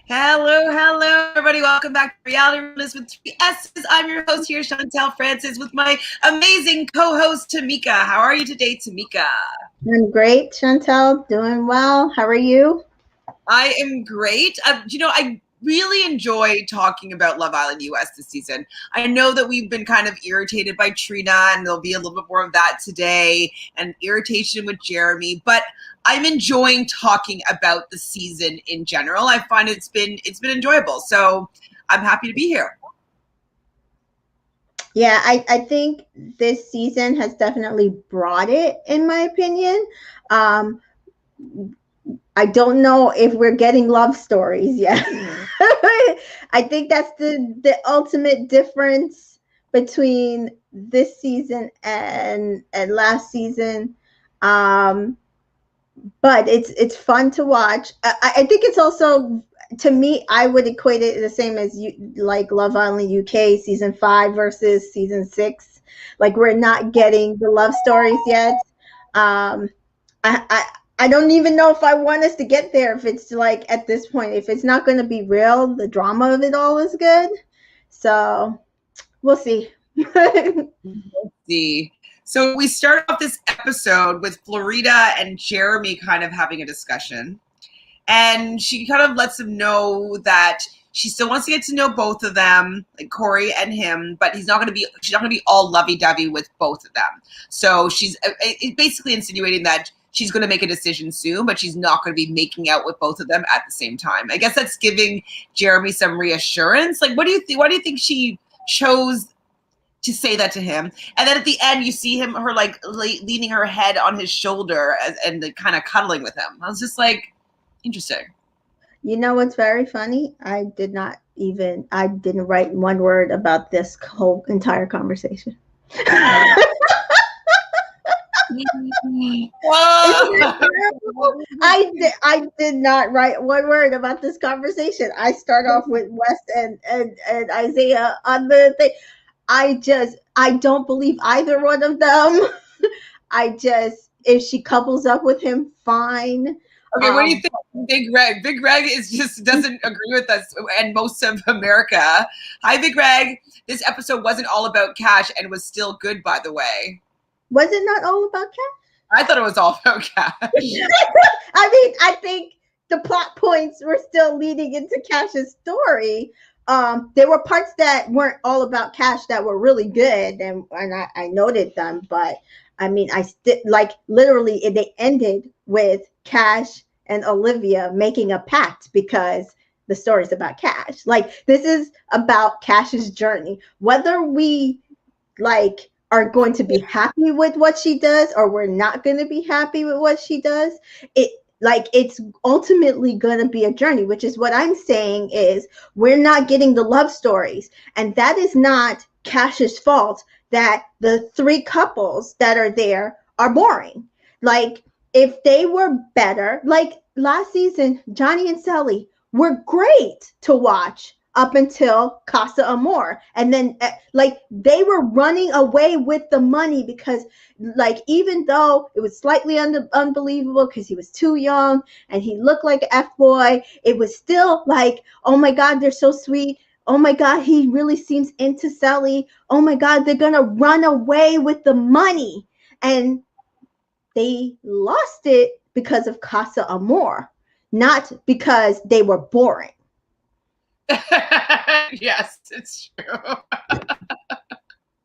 Hello, everybody. Welcome back to Realnesss with 3 S's. I'm your host here, Chantele Francis, with my amazing co-host, Tamika. How are you today, Tamika? I'm great, Chantele. Doing well. How are you? I am great. I really enjoy talking about Love Island US this season. I know that we've been kind of irritated by Trina, and there'll be a little bit more of that today, and irritation with Jeremy, but I'm enjoying talking about the season in general. I find it's been enjoyable. So I'm happy to be here. Yeah, I think this season has definitely brought it, in my opinion. Um, I don't know if we're getting love stories yet. I think that's the ultimate difference between this season and last season. Um, but it's fun to watch. I think it's also, to me, I would equate it the same as you, like Love Island UK season 5 versus season 6. Like, we're not getting the love stories yet. Um, I don't even know if I want us to get there. If it's like at this point, if it's not going to be real, the drama of it all is good. So we'll see. Let's see. So we start off this episode with Florida and Jeremy kind of having a discussion. And she kind of lets him know that she still wants to get to know both of them, like Corey and him, but she's not going to be all lovey-dovey with both of them. So she's basically insinuating that she's going to make a decision soon, but she's not going to be making out with both of them at the same time. I guess that's giving Jeremy some reassurance. Like, what do you think? Why do you think she chose to say that to him? And then at the end, you see her like leaning her head on his shoulder and kind of cuddling with him. I was just like, interesting. You know what's very funny? I didn't write one word about this whole entire conversation. I did not write one word about this conversation. I start off with West and Isaiah on the thing. I don't believe either one of them. If she couples up with him, fine. Okay, what do you think, Big Greg? Big Greg doesn't agree with us and most of America. Hi, Big Greg. This episode wasn't all about cash and was still good, by the way. Was it not all about cash? I thought it was all about cash. I think the plot points were still leading into Cash's story. There were parts that weren't all about cash that were really good, and I noted them. But I mean, like literally, they ended with Cash and Olivia making a pact because the story's about Cash. Like, this is about Cash's journey. Whether we like are going to be happy with what she does or we're not going to be happy with what she does, it's ultimately going to be a journey, which is what I'm saying is we're not getting the love stories. And that is not Cash's fault that the 3 couples that are there are boring. Like, if they were better, like last season, Johnny and Sally were great to watch up until Casa Amor. And then like they were running away with the money because, like, even though it was slightly unbelievable because he was too young and he looked like an F-boy, it was still like, oh my God, they're so sweet. Oh my God, he really seems into Sally. Oh my God, they're going to run away with the money. And they lost it because of Casa Amor, not because they were boring. Yes, it's true.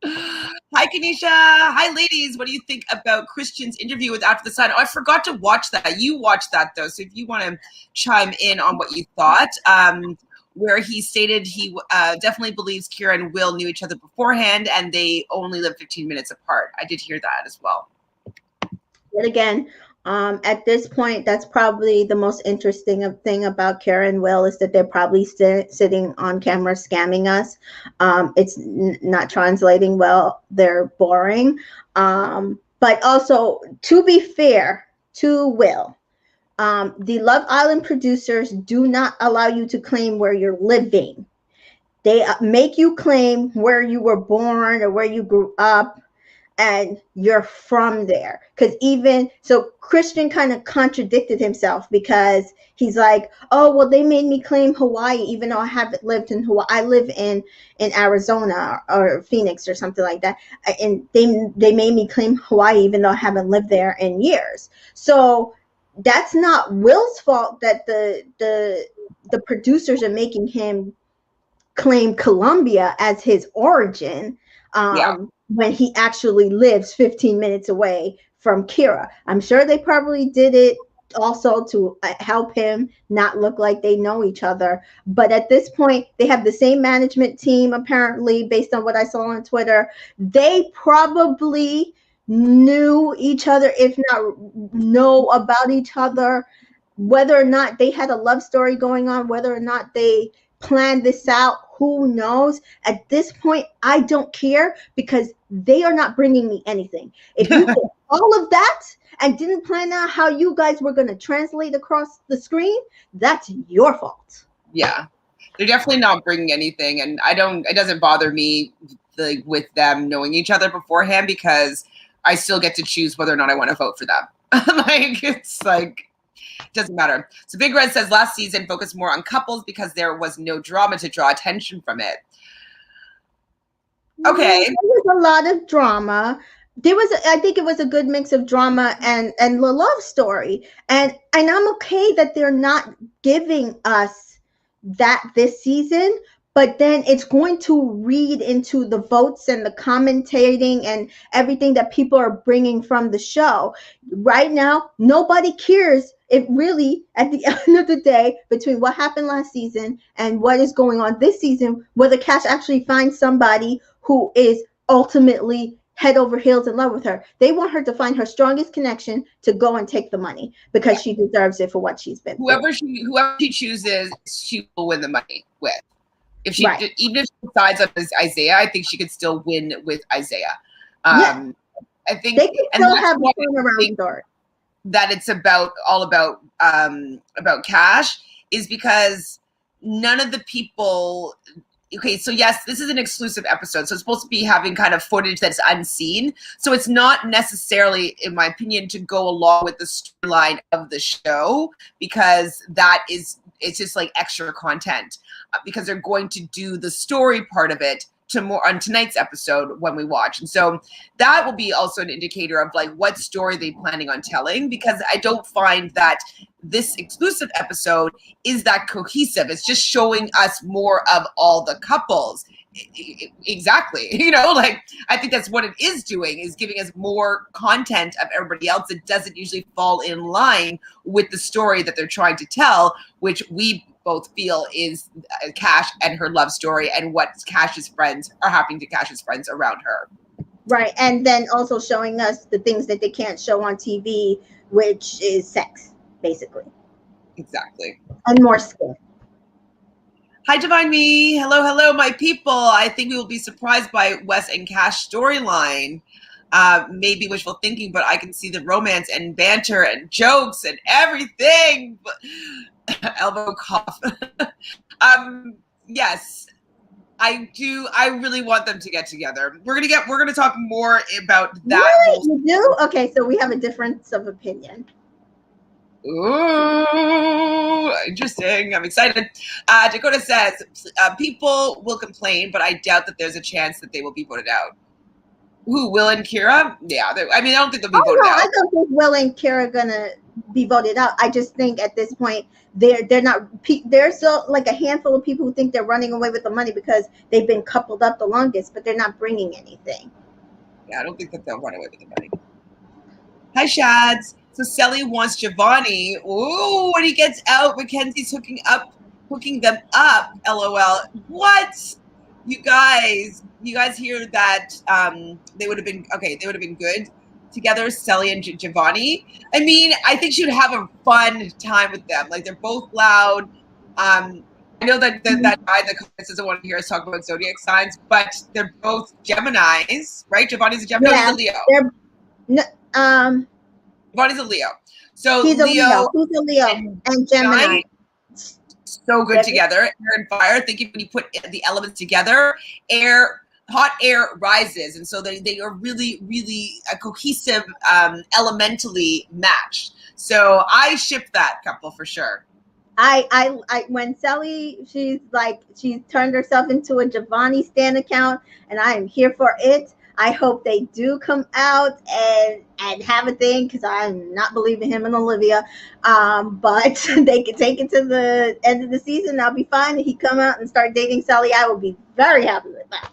Hi, Kanisha. Hi, ladies. What do you think about Christian's interview with After the Sun? Oh, I forgot to watch that. You watched that, though. So if you want to chime in on what you thought, where he stated he definitely believes Kira and Will knew each other beforehand and they only lived 15 minutes apart. I did hear that as well. Yet again, at this point, that's probably the most interesting thing about Kara and Will is that they're probably sitting on camera scamming us. It's not translating well. They're boring. But also, to be fair to Will, the Love Island producers do not allow you to claim where you're living. They make you claim where you were born or where you grew up. and you're from there. Because even so, Christian kind of contradicted himself, because he's like, oh well, they made me claim Hawaii even though I haven't lived in Hawaii. I live in Arizona or Phoenix or something like that, and they made me claim Hawaii even though I haven't lived there in years. So that's not Will's fault that the producers are making him claim Colombia as his origin, Yeah. when he actually lives 15 minutes away from Kira. I'm sure they probably did it also to help him not look like they know each other. But at this point, they have the same management team, apparently, based on what I saw on Twitter. They probably knew each other, if not know about each other. Whether or not they had a love story going on, whether or not they planned this out, who knows? At this point, I don't care, because they are not bringing me anything. If you did all of that and didn't plan out how you guys were going to translate across the screen, that's your fault. Yeah. They're definitely not bringing anything, and it doesn't bother me with them knowing each other beforehand, because I still get to choose whether or not I want to vote for them. It's like, doesn't matter. So Big Red says last season focused more on couples because there was no drama to draw attention from it. Okay. There was a lot of drama. I think it was a good mix of drama and the love story. And I'm okay that they're not giving us that this season, but then it's going to read into the votes and the commentating and everything that people are bringing from the show. Right now, nobody cares if really, at the end of the day, between what happened last season and what is going on this season, whether Cash actually finds somebody who is ultimately head over heels in love with her. They want her to find her strongest connection to go and take the money, because she deserves it for what she's been whoever she chooses, she will win the money with. If she right. Even if she decides on Isaiah, I think she could still win with Isaiah. Yeah. I think they could still have a turnaround story. That it's all about Cash is because none of the people. Okay, so yes, this is an exclusive episode, so it's supposed to be having kind of footage that's unseen. So it's not necessarily, in my opinion, to go along with the storyline of the show, because it's just like extra content, because they're going to do the story part of it on tonight's episode when we watch. And so that will be also an indicator of like what story they're planning on telling, because I don't find that this exclusive episode is that cohesive. It's just showing us more of all the couples. Exactly. Like, I think that's what it is doing, is giving us more content of everybody else that doesn't usually fall in line with the story that they're trying to tell, which we both feel is Cash and her love story, and what Cash's friends are happening to Cash's friends around her. Right. And then also showing us the things that they can't show on TV, which is sex, basically. Exactly. And more skin. Hi, Divine Me. Hello, my people. I think we will be surprised by Wes and Cash storyline. Maybe wishful thinking, but I can see the romance and banter and jokes and everything. Elbow cough. Yes, I do. I really want them to get together. We're gonna talk more about that. Really? You do? Okay, so we have a difference of opinion. Ooh, interesting. I'm excited. Dakota says, people will complain, but I doubt that there's a chance that they will be voted out. Who, Will and Kira? Yeah, I don't think they'll be voted out. I don't think Will and Kira are gonna be voted out. I just think at this point they're not. There's still like a handful of people who think they're running away with the money because they've been coupled up the longest, but they're not bringing anything. Yeah, I don't think that they'll run away with the money. Hi, Shads. So Sally wants Giovanni. Ooh, when he gets out, Mackenzie's hooking them up. LOL. What? You guys hear that? They would have been good together, Sally and Giovanni. I mean, I think she would have a fun time with them. Like, they're both loud. I know that guy in the comments doesn't want to hear us talk about zodiac signs, but they're both Geminis, right? Giovanni's a Gemini. Yeah, he's a Leo. Giovanni's a Leo. So he's a Leo and Gemini. So good together. Air and fire. Thinking when you put the elements together, air hot air rises, and so they are really, really cohesive, elementally matched. So I ship that couple for sure. When Sally, she's turned herself into a Giovanni Stan account, and I am here for it. I hope they do come out and have a thing, because I'm not believing him and Olivia. But they can take it to the end of the season. I'll be fine. If he come out and start dating Sally, I will be very happy with that.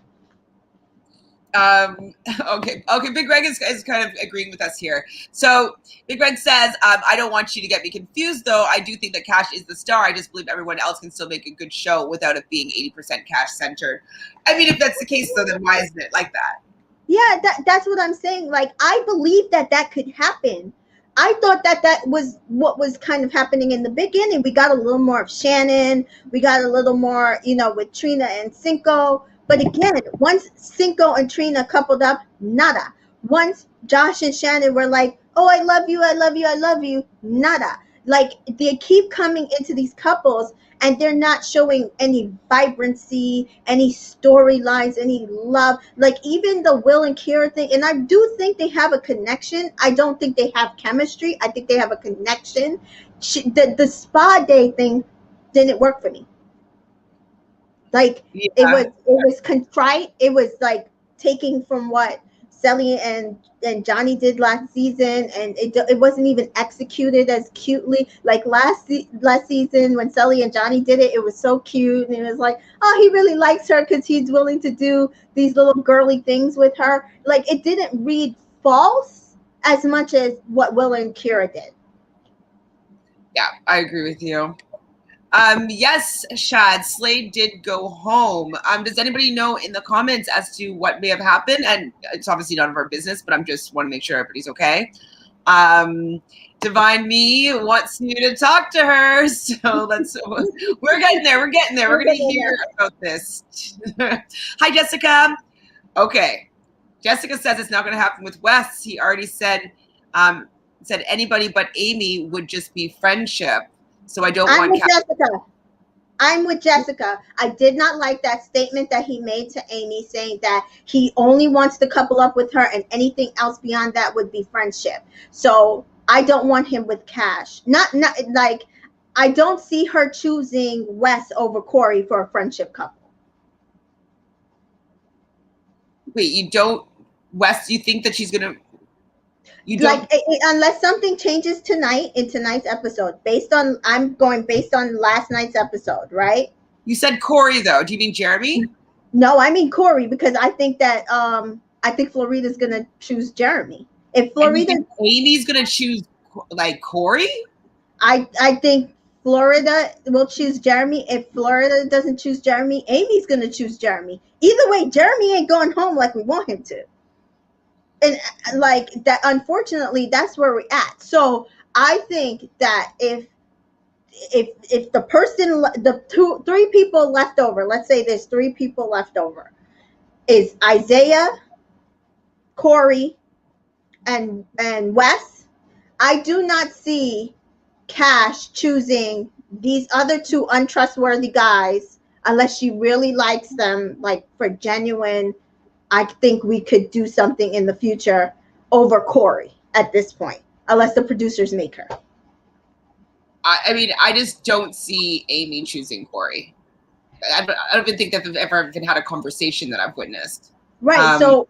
Okay. Big Greg is kind of agreeing with us here. So Big Greg says, I don't want you to get me confused, though. I do think that Cash is the star. I just believe everyone else can still make a good show without it being 80% Cash centered. I mean, if that's the case, though, then why isn't it like that? Yeah, that's what I'm saying. Like, I believe that could happen. I thought that was what was kind of happening in the beginning. We got a little more of Shannon. We got a little more, with Trina and Cinco. But again, once Cinco and Trina coupled up, nada. Once Josh and Shannon were like, oh, I love you, I love you, I love you, nada. Like, they keep coming into these couples, and they're not showing any vibrancy, any storylines, any love. Like, even the Will and Kira thing, and I do think they have a connection. I don't think they have chemistry. I think they have a connection. The spa day thing didn't work for me. Like, Yeah. it was contrite. It was like taking from what Sally and Johnny did last season, and it wasn't even executed as cutely. Like last season when Sally and Johnny did it, it was so cute, and it was like, oh, he really likes her because he's willing to do these little girly things with her. Like, it didn't read false as much as what Will and Kira did. Yeah, I agree with you. Yes, Shad, Slade did go home. Does anybody know in the comments as to what may have happened? And it's obviously none of our business, but I'm just want to make sure everybody's okay. Divine Me wants you to talk to her. So we're getting there. We're getting there. We're going to hear about this. Hi, Jessica. Okay. Jessica says it's not going to happen with Wes. He already said anybody but Amy would just be friendship. So I'm with Jessica. I did not like that statement that he made to Amy, saying that he only wants to couple up with her and anything else beyond that would be friendship. So I don't want him with Cash. Not like, I don't see her choosing Wes over Corey for a friendship couple. Wait, you don't, Wes, you think that she's going to, like, unless something changes tonight in tonight's episode, I'm going based on last night's episode, right? You said Corey, though. Do you mean Jeremy? No, I mean Corey, because I think that I think Florida's gonna choose Jeremy. If Amy's gonna choose like Corey, I think Florida will choose Jeremy. If Florida doesn't choose Jeremy, Amy's gonna choose Jeremy. Either way, Jeremy ain't going home like we want him to. And like that, unfortunately, that's where we're at. So I think that if the person, three people left over, let's say there's 3 people left over, is Isaiah, Corey, and Wes. I do not see Cash choosing these other 2 untrustworthy guys unless she really likes them, like for genuine. I think we could do something in the future over Corey at this point, unless the producers make her. I mean, I just don't see Amy choosing Corey. I don't even think that they've ever even had a conversation that I've witnessed. Right. So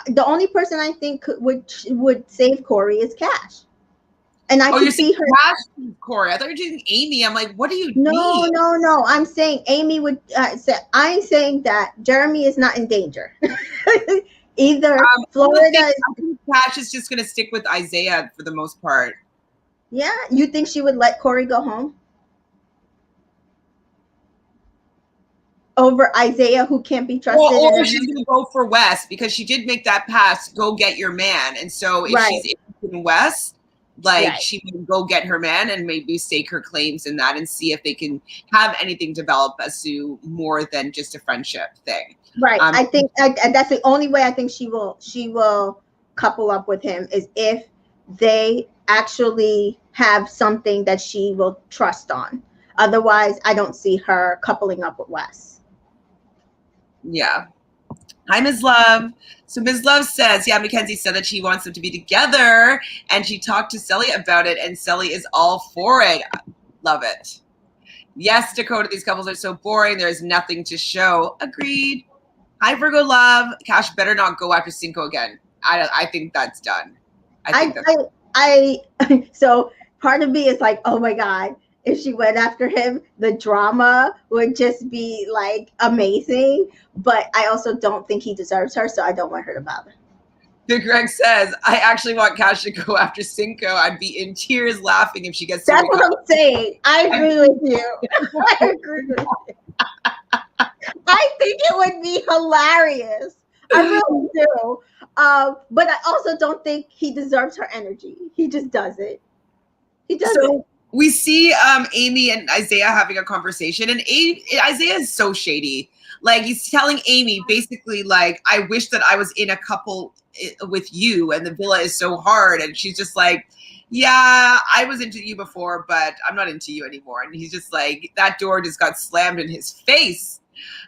the only person I think would save Corey is Cash. And I can see her. Corey. I thought you were choosing Amy. I'm like, what do you mean? No. I'm saying Amy would say, I'm saying that Jeremy is not in danger. Either Florida. I think Cash is just going to stick with Isaiah for the most part. Yeah. You think she would let Corey go home? Over Isaiah, who can't be trusted. Or she's going to go for Wes, because she did make that pass, go get your man. And so if she's interested in Wes, she would go get her man and maybe stake her claims in that and see if they can have anything develop as to more than just a friendship thing. Right. I think that's the only way I think she will couple up with him, is if they actually have something that she will trust on. Otherwise, I don't see her coupling up with Wes. Yeah. Hi, Ms. Love. So Ms. Love says, yeah, Mackenzie said that she wants them to be together, and she talked to Sally about it, and Sally is all for it. Love it. Yes, Dakota, these couples are so boring. There's nothing to show. Agreed. Hi, Virgo Love. Cash better not go after Cinco again. I think that's done. So part of me is like, oh my God, if she went after him, the drama would just be like amazing. But I also don't think he deserves her, so I don't want her to bother. Big Greg says, I actually want Cash to go after Cinco. I'd be in tears laughing if she gets to That's what I'm saying. I agree with you. I agree with you. I think it would be hilarious. I really do. But I also don't think he deserves her energy. He just doesn't. He doesn't. So we see Amy and Isaiah having a conversation, and Isaiah is so shady. Like, he's telling Amy basically, like, I wish that I was in a couple with you, and the villa is so hard. And she's just like, yeah, I was into you before, but I'm not into you anymore. And he's just like, that door just got slammed in his face.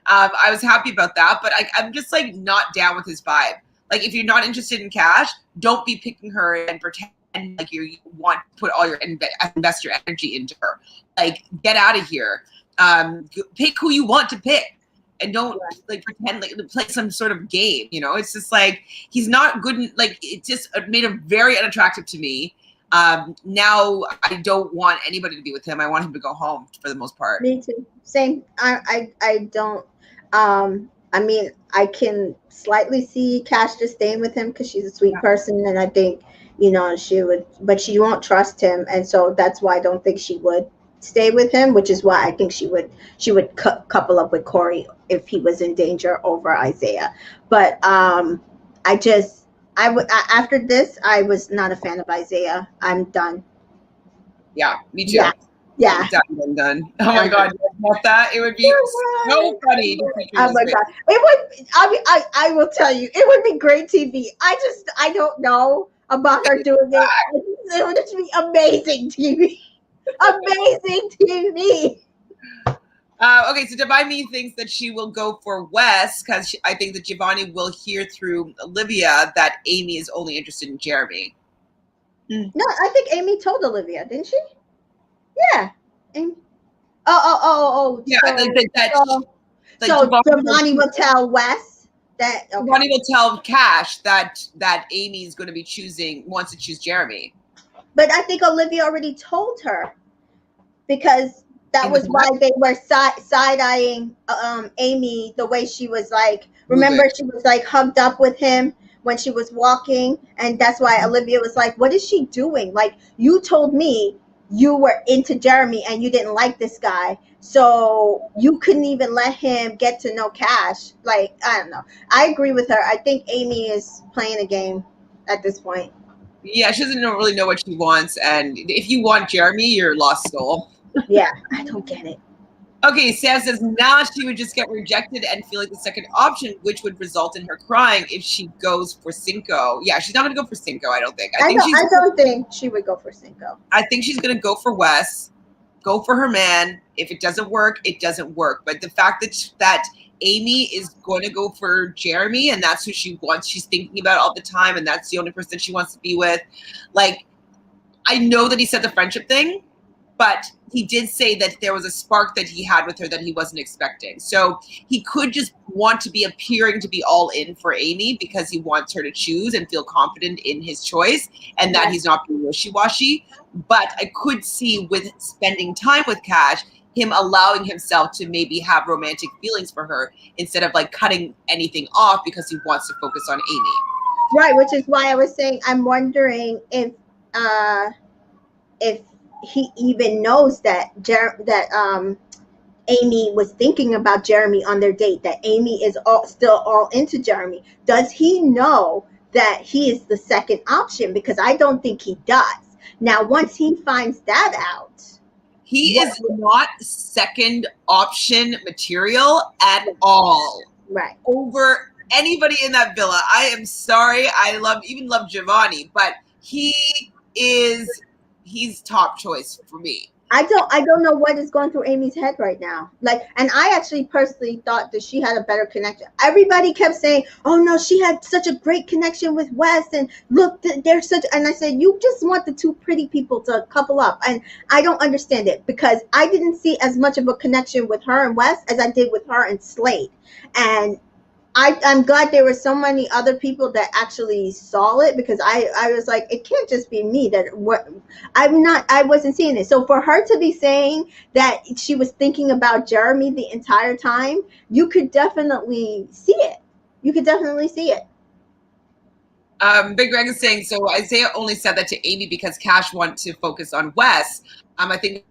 I was happy about that, but I'm just like not down with his vibe. Like, if you're not interested in Cash, don't be picking her and pretend like you want to put all your invest your energy into her. Like, get out of here. Pick who you want to pick, and don't like pretend like play some sort of game. You know, it's just like he's not good. Like, it just made him very unattractive to me. Now I don't want anybody to be with him. I want him to go home for the most part. Me too. Same. I don't. I mean, I can slightly see Cash just staying with him because she's a sweet person, and I think, you know, she would, but she won't trust him, and so that's why I don't think she would stay with him. Which is why I think she would couple up with Corey if he was in danger over Isaiah. But I would after this, I was not a fan of Isaiah. I'm done. Yeah, me too. Yeah. Done. Oh my God, about that, it would be so funny. Oh my God, it would. I mean, I will tell you, it would be great TV. I don't know about her doing it. It would just be amazing TV. Amazing TV. Okay, so Divine Me thinks that she will go for Wes because I think that Giovanni will hear through Olivia that Amy is only interested in Jeremy. No, I think Amy told Olivia, didn't she? Yeah. Amy. Oh. Yeah, so, Giovanni will tell Wes that. Okay. Giovanni will tell Cash that Amy is going to be wants to choose Jeremy. But I think Olivia already told her, because that was why they were side-eyeing Amy the way she was like. Remember, she was like hugged up with him when she was walking, and that's why Olivia was like, what is she doing? Like, you told me you were into Jeremy and you didn't like this guy, so you couldn't even let him get to know Cash. Like, I don't know. I agree with her. I think Amy is playing a game at this point. Yeah, she doesn't really know what she wants, and if you want Jeremy, you're lost soul. Yeah, I don't get it. Okay, Sam says now she would just get rejected and feel like the second option, which would result in her crying if she goes for Cinco. Yeah, she's not going to go for Cinco, I don't think. I don't think she would go for Cinco. I think she's going to go for Wes, go for her man. If it doesn't work, it doesn't work. But the fact that Amy is going to go for Jeremy, and that's who she wants, she's thinking about all the time, and that's the only person she wants to be with. Like, I know that he said the friendship thing, but he did say that there was a spark that he had with her that he wasn't expecting. So he could just want to be appearing to be all in for Amy because he wants her to choose and feel confident in his choice and that he's not being wishy-washy. But I could see with spending time with Cash, him allowing himself to maybe have romantic feelings for her instead of like cutting anything off because he wants to focus on Amy. Right, which is why I was saying I'm wondering if he even knows that Amy was thinking about Jeremy on their date, that Amy is still all into Jeremy. Does he know that he is the second option? Because I don't think he does. Now, once he finds that out, he is not second option material at all. Right. Over anybody in that villa. I am sorry. I love Giovanni, but he's top choice for me. I don't know what is going through Amy's head right now. Like, and I actually personally thought that she had a better connection. Everybody kept saying, "Oh no, she had such a great connection with Wes," and look, they're such. And I said, "You just want the two pretty people to couple up," and I don't understand it because I didn't see as much of a connection with her and Wes as I did with her and Slade. And I'm glad there were so many other people that actually saw it because I was like, it can't just be me that what I wasn't seeing it. So for her to be saying that she was thinking about Jeremy the entire time, you could definitely see it. You could definitely see it. Big Greg is saying, so Isaiah only said that to Amy because Cash wanted to focus on Wes. I think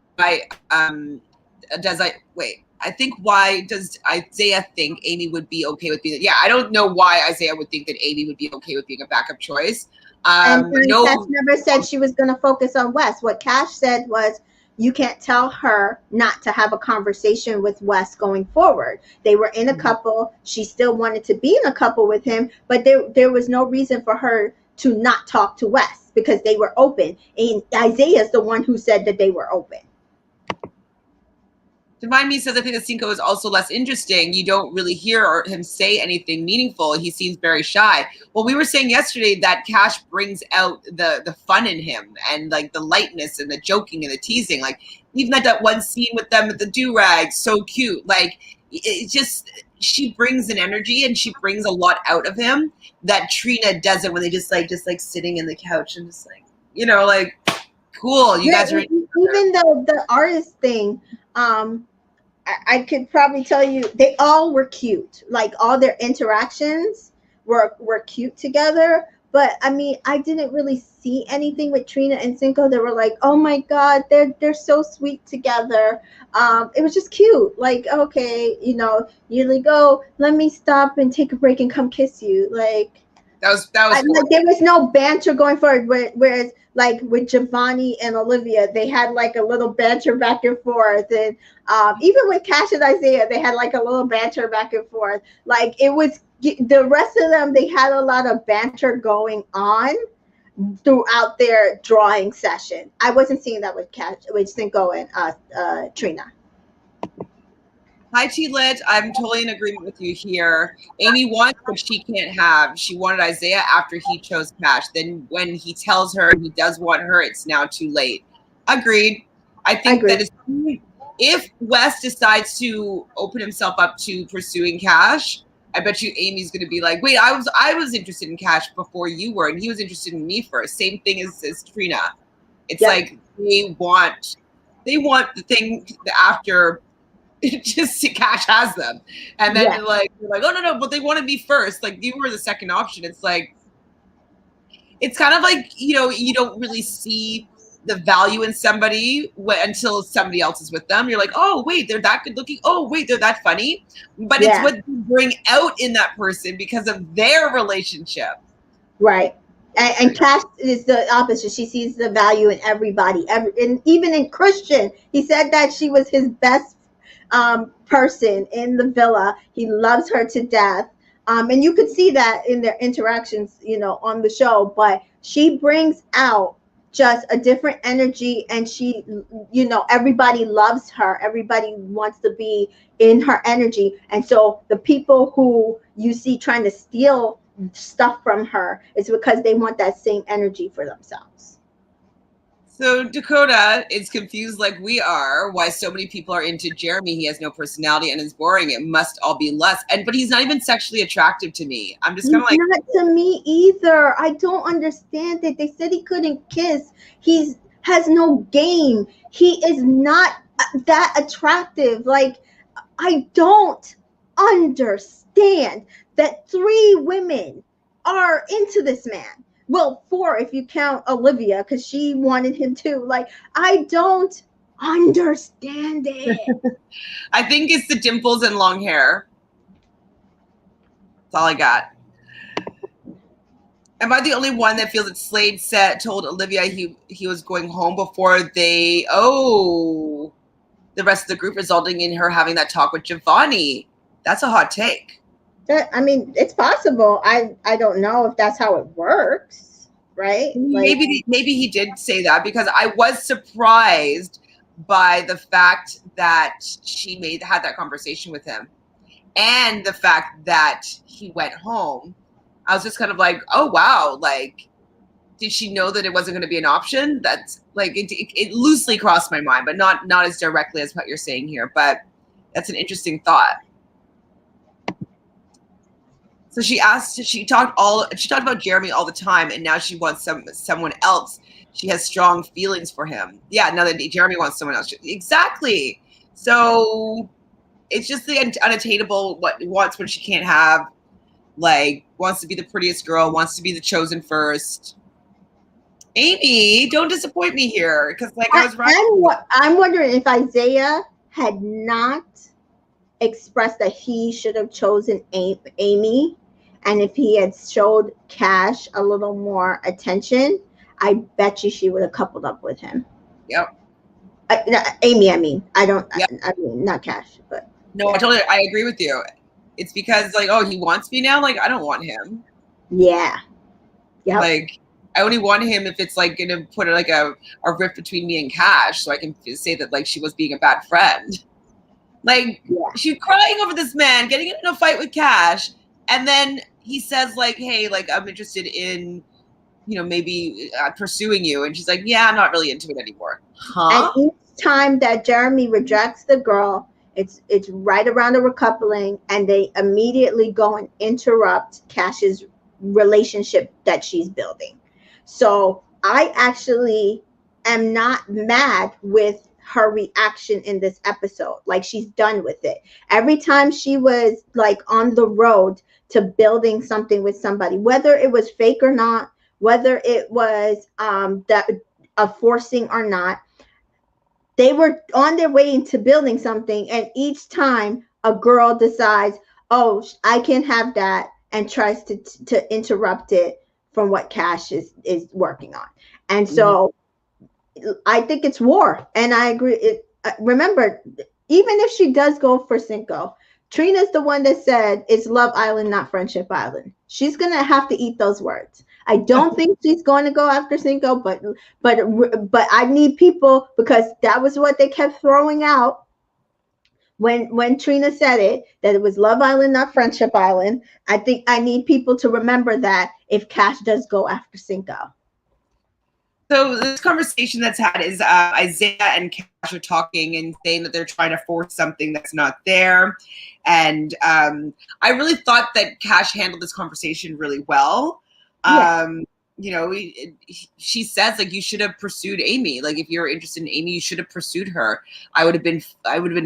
I think why does Isaiah think Amy would be okay with being? Yeah, I don't know why Isaiah would think that Amy would be okay with being a backup choice. And No, Cash never said she was going to focus on Wes. What Cash said was, you can't tell her not to have a conversation with Wes going forward. They were in a couple. She still wanted to be in a couple with him, but there was no reason for her to not talk to Wes because they were open. And Isaiah's the one who said that they were open. Divine Me says, I think that Cinco is also less interesting. You don't really hear him say anything meaningful. He seems very shy. Well, we were saying yesterday that Cash brings out the fun in him and like the lightness and the joking and the teasing. Like even like that one scene with them with the do-rag, so cute. Like it just, she brings an energy and she brings a lot out of him that Trina doesn't when they just like sitting in the couch and just like, like, cool. You guys are even the artist thing. I could probably tell you they all were cute. Like all their interactions were cute together. But I mean, I didn't really see anything with Trina and Cinco that were like, oh my god, they're so sweet together. It was just cute. Like, okay, you like, oh, let me stop and take a break and come kiss you. Like that was like, there was no banter going forward. Whereas like with Giovanni and Olivia, they had like a little banter back and forth, and even with Cash and Isaiah, they had like a little banter back and forth. Like it was the rest of them, they had a lot of banter going on throughout their drawing session. I wasn't seeing that with Cinco and Trina. Hi, T-Lit. I'm totally in agreement with you here. Amy wants what she can't have. She wanted Isaiah after he chose Cash. Then when he tells her he does want her, it's now too late. Agreed. I think that if Wes decides to open himself up to pursuing Cash, I bet you Amy's going to be like, wait, I was interested in Cash before you were, and he was interested in me first. Same thing as Trina. It's like they want the thing after just Cash has them, and then you're like, oh no, but they wanted me first. Like you were the second option. It's like, it's kind of like you don't really see the value in somebody until somebody else is with them. You're like, oh wait, they're that good looking. Oh wait, they're that funny. But it's what you bring out in that person because of their relationship. Right. And Cash is the opposite. She sees the value in everybody. And even in Christian, he said that she was his best person in the villa. He loves her to death. And you could see that in their interactions, on the show. But she brings out just a different energy, and she, everybody loves her. Everybody wants to be in her energy. And so the people who you see trying to steal stuff from her is because they want that same energy for themselves. So Dakota is confused like we are why so many people are into Jeremy. He has no personality and is boring. It must all be lust. But he's not even sexually attractive to me. I'm just kind of like, not to me either. I don't understand it. They said he couldn't kiss. He has no game. He is not that attractive. Like, I don't understand that 3 women are into this man. Well, 4 if you count Olivia, because she wanted him too. Like, I don't understand it. I think it's the dimples and long hair. That's all I got. Am I the only one that feels that Slade told Olivia he was going home before the rest of the group, resulting in her having that talk with Giovanni? That's a hot take. I mean, it's possible. I don't know if that's how it works, right? Maybe he did say that, because I was surprised by the fact that she had that conversation with him, and the fact that he went home. I was just kind of like, oh wow, like, did she know that it wasn't going to be an option? That's like, it loosely crossed my mind, but not as directly as what you're saying here. But that's an interesting thought. So she talked about Jeremy all the time, and now she wants someone else. She has strong feelings for him. Yeah, now that Jeremy wants someone else. Exactly. So it's just the unattainable, what wants what she can't have. Like, wants to be the prettiest girl, wants to be the chosen first. Amy, don't disappoint me here, because like I was right. I'm wondering if Isaiah had not expressed that he should have chosen Amy, and if he had showed Cash a little more attention, I bet you she would have coupled up with him. Yep. Amy, I mean, I don't. Yep. I mean, not Cash, but no, yeah. I agree with you. It's because like, oh, he wants me now. Like, I don't want him. Yeah. Yeah. Like, I only want him if it's like gonna put like a rift between me and Cash, so I can say that like she was being a bad friend. Like, she's crying over this man, getting in a fight with Cash, and then he says like, hey, like, I'm interested in, you know, maybe pursuing you, and she's like, yeah, I'm not really into it anymore. Huh? And each time that Jeremy rejects the girl, it's right around a recoupling, and they immediately go and interrupt Cash's relationship that she's building. So I actually am not mad with her reaction in this episode. Like, she's done with it. Every time she was like on the road to building something with somebody, whether it was fake or not, whether it was that a forcing or not, they were on their way into building something, and each time a girl decides, oh, I can have that, and tries to interrupt it from what Cash is working on. And so I think it's war, and I agree. Remember, even if she does go for Cinco, Trina's the one that said it's Love Island, not Friendship Island. She's gonna have to eat those words. I don't think she's going to go after Cinco, but I need people, because that was what they kept throwing out when Trina said it, that it was Love Island, not Friendship Island. I think I need people to remember that if Cash does go after Cinco. So this conversation that's had is Isaiah and Cash are talking and saying that they're trying to force something that's not there. And I really thought that Cash handled this conversation really well. You know, she says like, you should have pursued Amy. Like, if you're interested in Amy, you should have pursued her. I would have been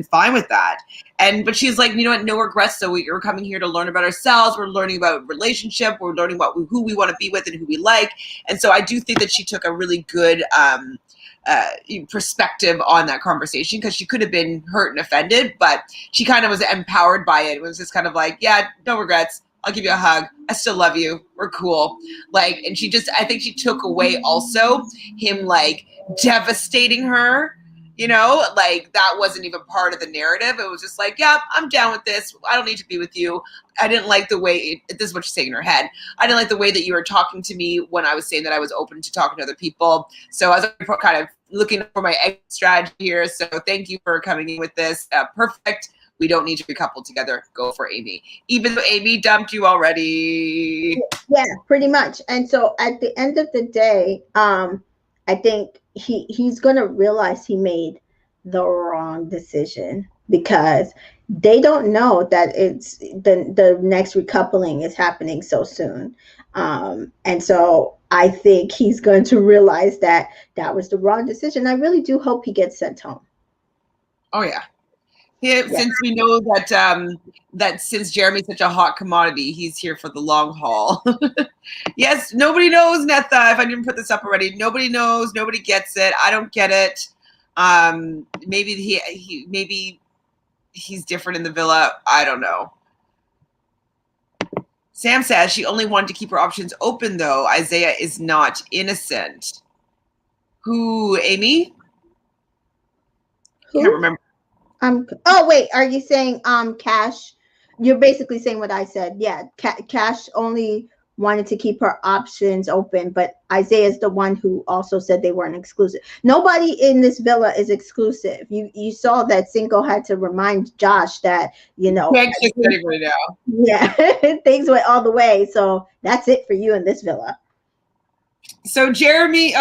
fine with that. But she's like, you know what, no regrets. So we're coming here to learn about ourselves. We're learning about relationship. We're learning about who we want to be with and who we like. And so I do think that she took a really good perspective on that conversation, because she could have been hurt and offended, but she kind of was empowered by it. It was just kind of like, yeah, no regrets. I'll give you a hug. I still love you. We're cool. Like, and I think she took away also him like devastating her, you know, like that wasn't even part of the narrative. It was just like, yeah, I'm down with this. I don't need to be with you. I didn't like the way, this is what she's saying in her head. I didn't like the way that you were talking to me when I was saying that I was open to talking to other people. So I was kind of looking for my exit strategy here. So thank you for coming in with this. Perfect. We don't need to be coupled together. Go for Amy. Even though Amy dumped you already. Yeah, pretty much. And so at the end of the day, I think he's going to realize he made the wrong decision, because they don't know that it's the next recoupling is happening so soon. And so I think he's going to realize that was the wrong decision. I really do hope he gets sent home. Oh, yeah. Since we know that since Jeremy's such a hot commodity, he's here for the long haul. Yes, nobody knows, Netha. If I didn't put this up already, nobody knows. Nobody gets it. I don't get it. Maybe maybe he's different in the villa. I don't know. Sam says she only wanted to keep her options open, though. Isaiah is not innocent. Who, Amy? Who? Can't remember. Oh wait, are you saying Cash? You're basically saying what I said. Yeah, Cash only wanted to keep her options open, but Isaiah's the one who also said they weren't exclusive. Nobody in this villa is exclusive. You saw that Cinco had to remind Josh that, Can't kiss anybody now. yeah, things went all the way. So that's it for you in this villa. So Giovanni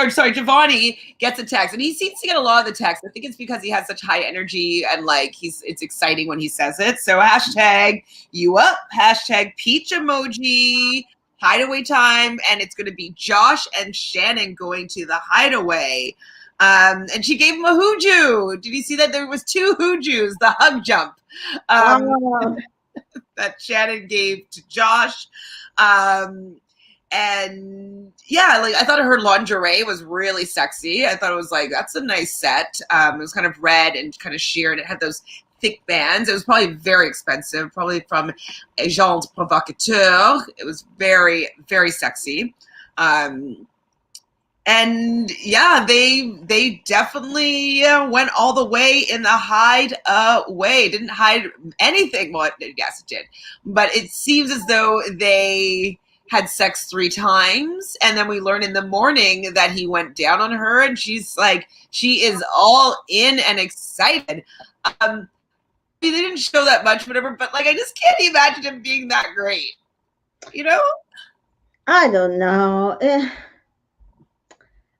gets a text, and he seems to get a lot of the text. I think it's because he has such high energy, and like it's exciting when he says it. So hashtag you up, hashtag peach emoji, hideaway time, and it's going to be Josh and Shannon going to the hideaway. And she gave him a hooju. Did you see that? There was 2 hoojus, the hug jump that Shannon gave to Josh. And yeah, like I thought her lingerie was really sexy. I thought it was like, that's a nice set. It was kind of red and kind of sheer, and it had those thick bands. It was probably very expensive, probably from Agent Provocateur. It was very, very sexy. And yeah, they definitely went all the way in the hideaway. Didn't hide anything. Well, yes, it did. But it seems as though they had sex 3 times, and then we learn in the morning that he went down on her, and she's like, she is all in and excited. They didn't show that much, whatever, but like I just can't imagine him being that great. I don't know.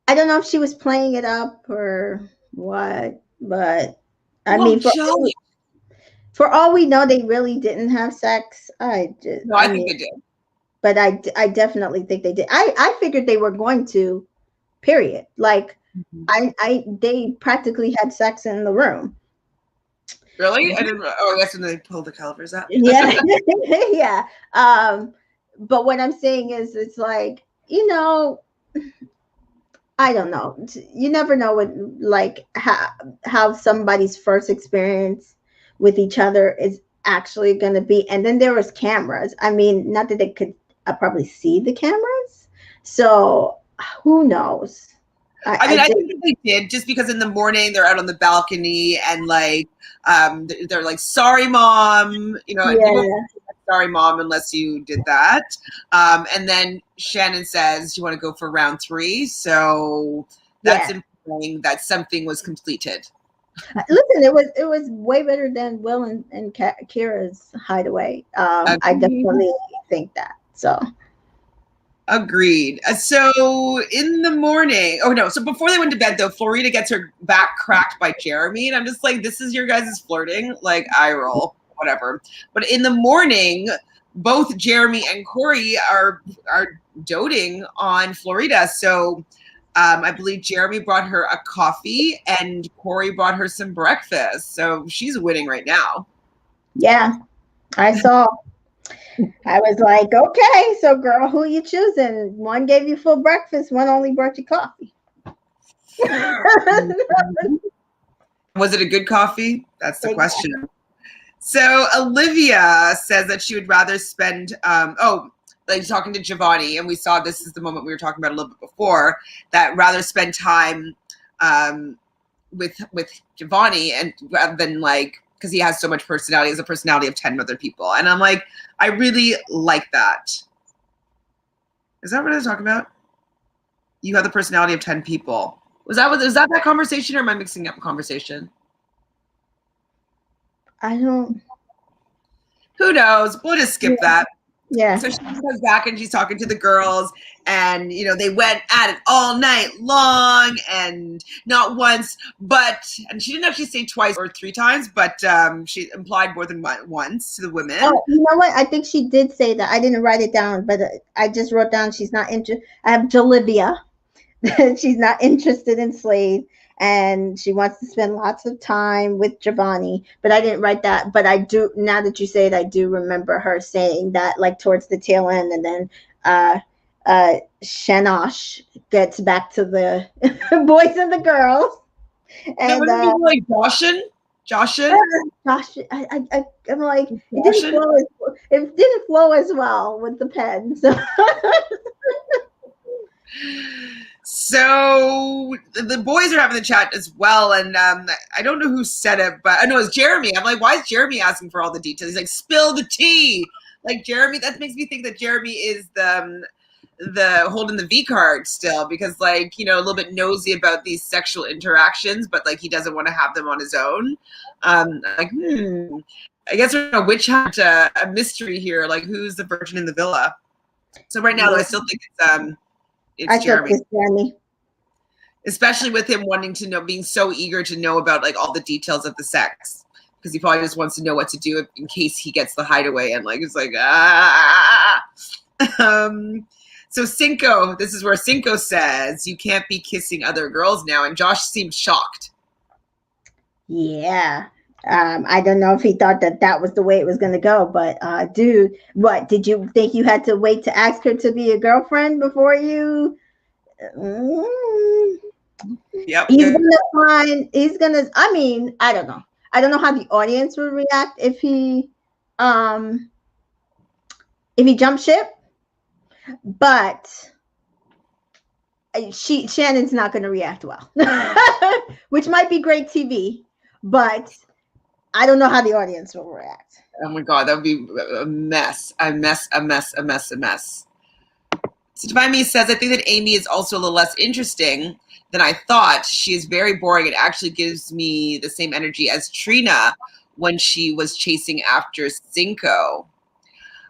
I don't know if she was playing it up or what, but I mean, for all we know, they really didn't have sex. I think they did. But I definitely think they did. I figured they were going to, period. Like, they practically had sex in the room. Really? I didn't. Oh, that's when they pulled the calipers out. Yeah, yeah. But what I'm saying is, it's like, I don't know. You never know what, like, how somebody's first experience with each other is actually going to be. And then there was cameras. I mean, not that they could probably see the cameras. So who knows? I think they did, just because in the morning they're out on the balcony and like they're like, sorry, Mom. You won't sorry, Mom, unless you did that. And then Shannon says, do you want to go for round 3? So that's implying that something was completed. Listen, it was way better than Will and Kira's hideaway. I definitely think that. So agreed. So in the morning, so before they went to bed though, Florida gets her back cracked by Jeremy, and I'm just like, this is your guys' flirting, like eye roll, whatever. But in the morning, both Jeremy and Corey are doting on Florida. So I believe Jeremy brought her a coffee and Corey brought her some breakfast. So she's winning right now. Yeah, I saw. I was like, okay, so girl, who you choosing? One gave you full breakfast, one only brought you coffee. Was it a good coffee? That's the question. So Olivia says that she would rather spend, like talking to Giovanni, and we saw this is the moment we were talking about a little bit before, that rather spend time with Giovanni and rather than like, because he has so much personality, he has a personality of 10 other people. And I'm like, I really like that. Is that what I was talking about? You have the personality of 10 people. Was that conversation, or am I mixing up a conversation? Who knows? We'll just skip that. Yeah. So she comes back and she's talking to the girls, and they went at it all night long, and not once, and she didn't actually say twice or 3 times, but she implied more than once to the women. Oh, you know what? I think she did say that. I didn't write it down, but I just wrote down she's not interested. I have Jalibia. She's not interested in Slade, and she wants to spend lots of time with Giovanni, but I didn't write that. But I do, now that you say it, I do remember her saying that, like, towards the tail end, and then Shanosh gets back to the boys and the girls. And like Joshin? Josh, I'm like, it didn't flow as well with the pen. So the boys are having the chat as well, and I don't know who said it, but I know it's Jeremy. I'm like, why is Jeremy asking for all the details? He's like, spill the tea. Like, Jeremy, that makes me think that Jeremy is the holding the V card still because like, a little bit nosy about these sexual interactions, but like he doesn't want to have them on his own. Like, I guess we're a witch hunt, a mystery here. Like, who's the virgin in the villa? So right now, I still think it's Jeremy. It's Jeremy. Especially with him wanting to know, being so eager to know about like all the details of the sex, because he probably just wants to know what to do in case he gets the hideaway, and like it's like So Cinco, this is where Cinco says you can't be kissing other girls now, and Josh seemed shocked. Yeah. I don't know if he thought that was the way it was going to go, but dude, what did you think you had to wait to ask her to be your girlfriend before you? Yep. He's gonna. I mean, I don't know. I don't know how the audience would react if he jumped ship, but Shannon's not going to react well, which might be great TV, but I don't know how the audience will react. Oh my God, that would be a mess. A mess. So Divine Me says, I think that Amy is also a little less interesting than I thought. She is very boring. It actually gives me the same energy as Trina when she was chasing after Cinco.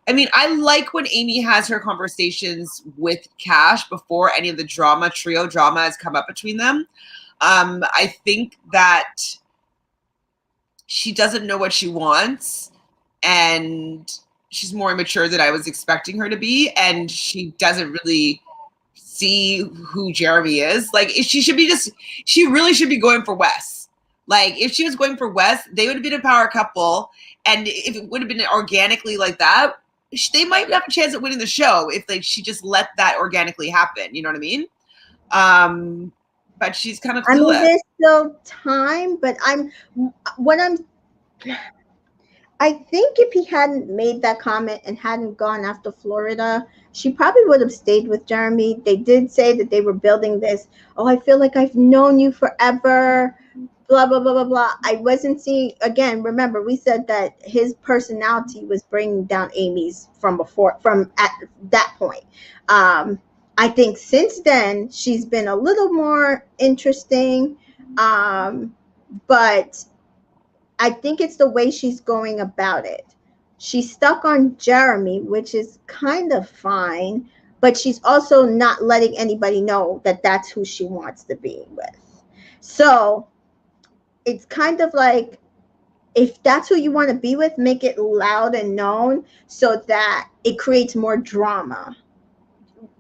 I mean, I like when Amy has her conversations with Cash before any of the trio drama has come up between them. I think that she doesn't know what she wants, and she's more immature than I was expecting her to be, and she doesn't really see who Jeremy is. Like, she really should be going for Wes. Like, if she was going for Wes, they would have been a power couple, and if it would have been organically like that, they might have a chance at winning the show if like she just let that organically happen. You know what I mean? But she's kind of clueless. I mean, there's still time, but I think if he hadn't made that comment and hadn't gone after Florida, she probably would have stayed with Jeremy. They did say that they were building this. Oh, I feel like I've known you forever. Blah, blah, blah, blah, blah. I wasn't seeing, again, remember, we said that his personality was bringing down Amy's from at that point. I think since then, she's been a little more interesting. But I think it's the way she's going about it. She's stuck on Jeremy, which is kind of fine, but she's also not letting anybody know that that's who she wants to be with. So it's kind of like, if that's who you want to be with, make it loud and known so that it creates more drama.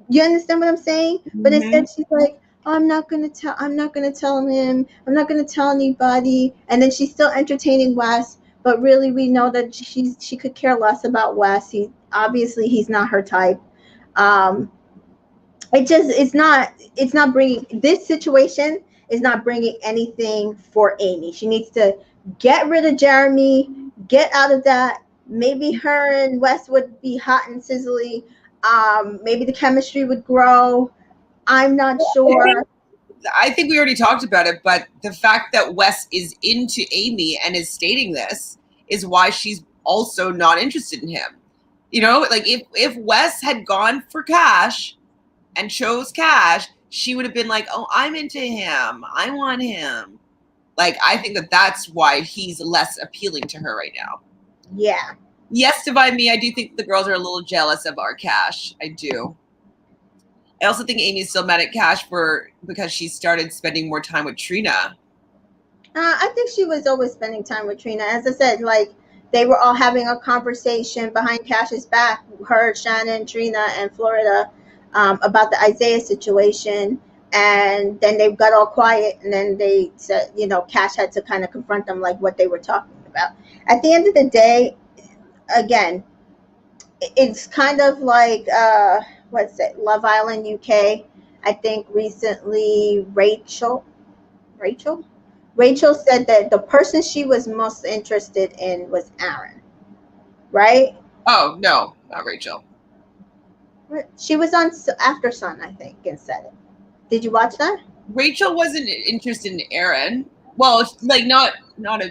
You understand what I'm saying? Mm-hmm. But instead she's like, oh, I'm not gonna tell him, I'm not gonna tell anybody. And then she's still entertaining Wes, but really we know that she could care less about Wes. He's not her type. It's not bringing, this situation is not bringing anything for Amy. She needs to get rid of Jeremy, get out of that. Maybe her and Wes would be hot and sizzly. Maybe the chemistry would grow. I'm not sure. I think we already talked about it, but the fact that Wes is into Amy and is stating this is why she's also not interested in him. You know, like if Wes had gone for Cash and chose Cash, she would have been like, oh, I'm into him. I want him. Like, I think that's why he's less appealing to her right now. Yeah. Yes, Divine Me, I do think the girls are a little jealous of our Cash. I do. I also think Amy's still mad at Cash because she started spending more time with Trina. I think she was always spending time with Trina. As I said, like, they were all having a conversation behind Cash's back, her, Shannon, Trina, and Florida, about the Isaiah situation. And then they got all quiet, and then they said, Cash had to kind of confront them, like what they were talking about. At the end of the day, again, it's kind of like, Love Island UK. I think recently Rachel said that the person she was most interested in was Aaron, right? Oh, no, not Rachel. She was on After Sun, I think, and said it. Did you watch that? Rachel wasn't interested in Aaron. Well, like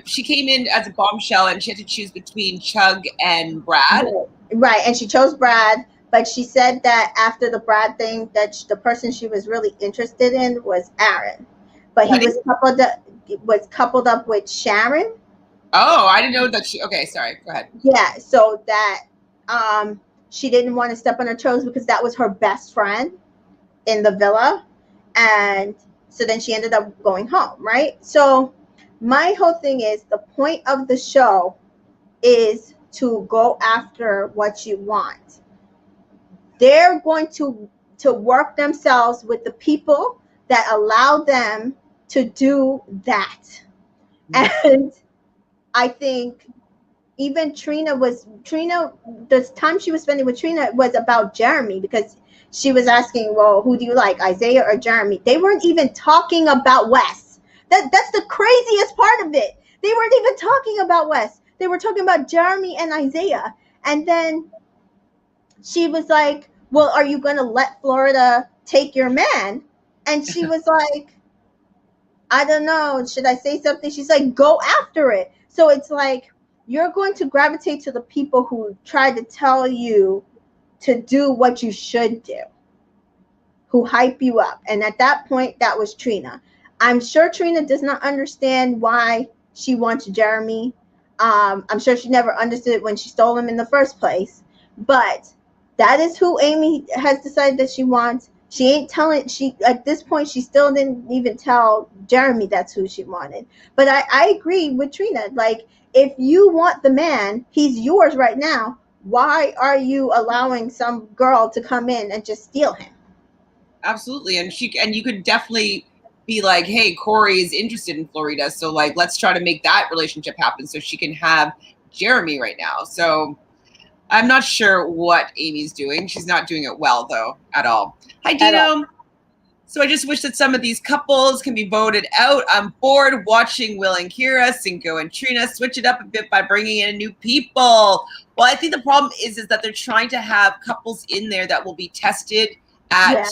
she came in as a bombshell and she had to choose between Chug and Brad. Right, and she chose Brad, but she said that after the Brad thing, that the person she was really interested in was Aaron, but he Honey? was coupled up with Sharon. Oh, I didn't know that she. Okay, sorry. Go ahead. Yeah, so that she didn't want to step on her toes because that was her best friend in the villa, and so then she ended up going home, right? So my whole thing is the point of the show is to go after what you want. They're going to work themselves with the people that allow them to do that. And I think even Trina, the time she was spending with Trina was about Jeremy, because she was asking, well, who do you like, Isaiah or Jeremy? They weren't even talking about Wes. That's the craziest part of it. They weren't even talking about Wes. They were talking about Jeremy and Isaiah. And then she was like, well, are you going to let Florida take your man? And she was like, I don't know. Should I say something? She's like, go after it. So it's like, you're going to gravitate to the people who try to tell you to do what you should do, who hype you up. And at that point, that was Trina. I'm sure Trina does not understand why she wants Jeremy. I'm sure she never understood it when she stole him in the first place. But that is who Amy has decided that she wants. She ain't telling, at this point, she still didn't even tell Jeremy that's who she wanted. But I agree with Trina. Like, if you want the man, he's yours right now. Why are you allowing some girl to come in and just steal him? Absolutely, and you could definitely be like, hey, Corey is interested in Florida, so like let's try to make that relationship happen so she can have Jeremy right now. So I'm not sure what Amy's doing. She's not doing it well though at all. Hi, Dino. So I just wish that some of these couples can be voted out. I'm bored watching Will and Kira, Cinco and Trina switch it up a bit by bringing in new people. Well, I think the problem is that they're trying to have couples in there that will be tested at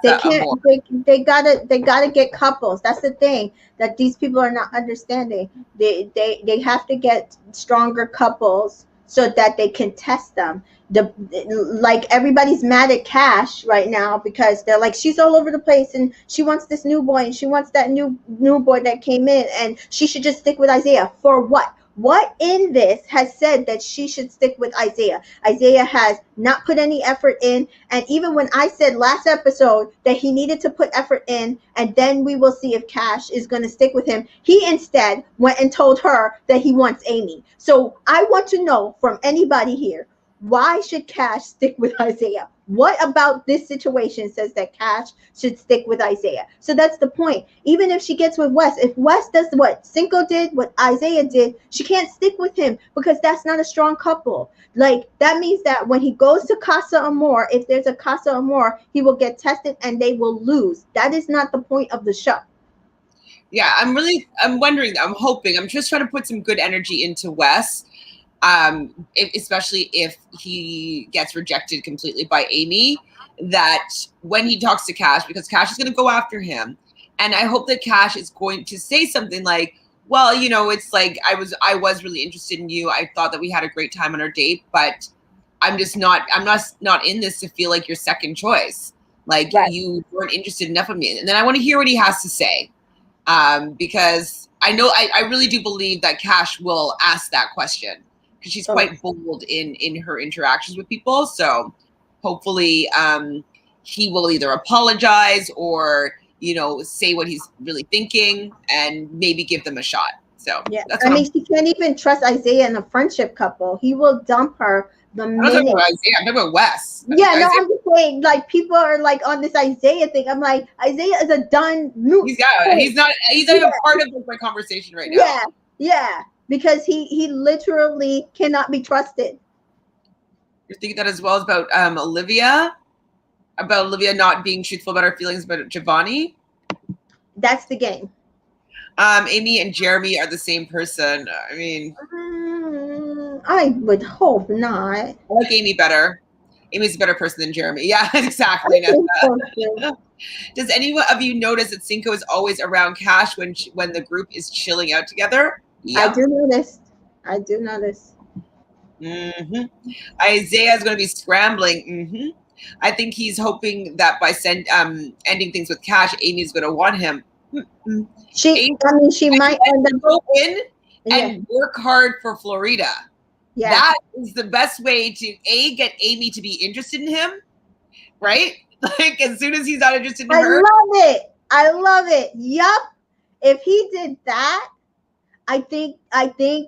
they can't they gotta get couples. That's the thing that these people are not understanding. They have to get stronger couples so that they can test them. Like everybody's mad at Cash right now because they're like, she's all over the place and she wants this new boy and she wants that new boy that came in, and she should just stick with Isaiah. For what? What in this has said that she should stick with Isaiah? Isaiah has not put any effort in. And even when I said last episode that he needed to put effort in, and then we will see if Cash is going to stick with him, he instead went and told her that he wants Amy. So I want to know from anybody here, why should Cash stick with Isaiah? What about this situation says that Cash should stick with Isaiah? So that's the point. Even if she gets with Wes, if Wes does what Cinco did, what Isaiah did, she can't stick with him because that's not a strong couple. Like, that means that when he goes to Casa Amor, if there's a Casa Amor, he will get tested and they will lose. That is not the point of the show. Yeah, I'm wondering, I'm hoping, I'm just trying to put some good energy into Wes. Especially if he gets rejected completely by Amy, that when he talks to Cash, because Cash is going to go after him, and I hope that Cash is going to say something like, well, you know, it's like I was really interested in you. I thought that we had a great time on our date, but I'm not in this to feel like your second choice. Like, right. You weren't interested enough in me. And then I want to hear what he has to say. Because I know I really do believe that Cash will ask that question, because she's quite bold in her interactions with people. So hopefully he will either apologize or, you know, say what he's really thinking and maybe give them a shot. So yeah, I mean, she can't even trust Isaiah in a friendship couple. He will dump her the minute. I'm talking about Isaiah. I'm talking about Wes. Yeah, no, I'm just saying, like, people are like on this Isaiah thing. I'm like, Isaiah is a done move. He's not even part of my conversation right now. Yeah. Because he literally cannot be trusted. You're thinking that as well about Olivia not being truthful about her feelings about Giovanni? That's the game. Amy and Jeremy are the same person. I mean, I would hope not. I like Amy better. Amy's a better person than Jeremy. Yeah, exactly. Does anyone of you notice that Cinco is always around Cash when the group is chilling out together? Yeah. I do notice. Mm-hmm. Isaiah is going to be scrambling. Mm-hmm. I think he's hoping that by ending things with Cash, Amy's going to want him. Mm-hmm. She, Amy, I mean, she might end up. go in Yeah, and work hard for Florida. yeah. That is the best way to get Amy to be interested in him, right? Like as soon as he's not interested in I her. love it. I love it. Yup. If he did that, I think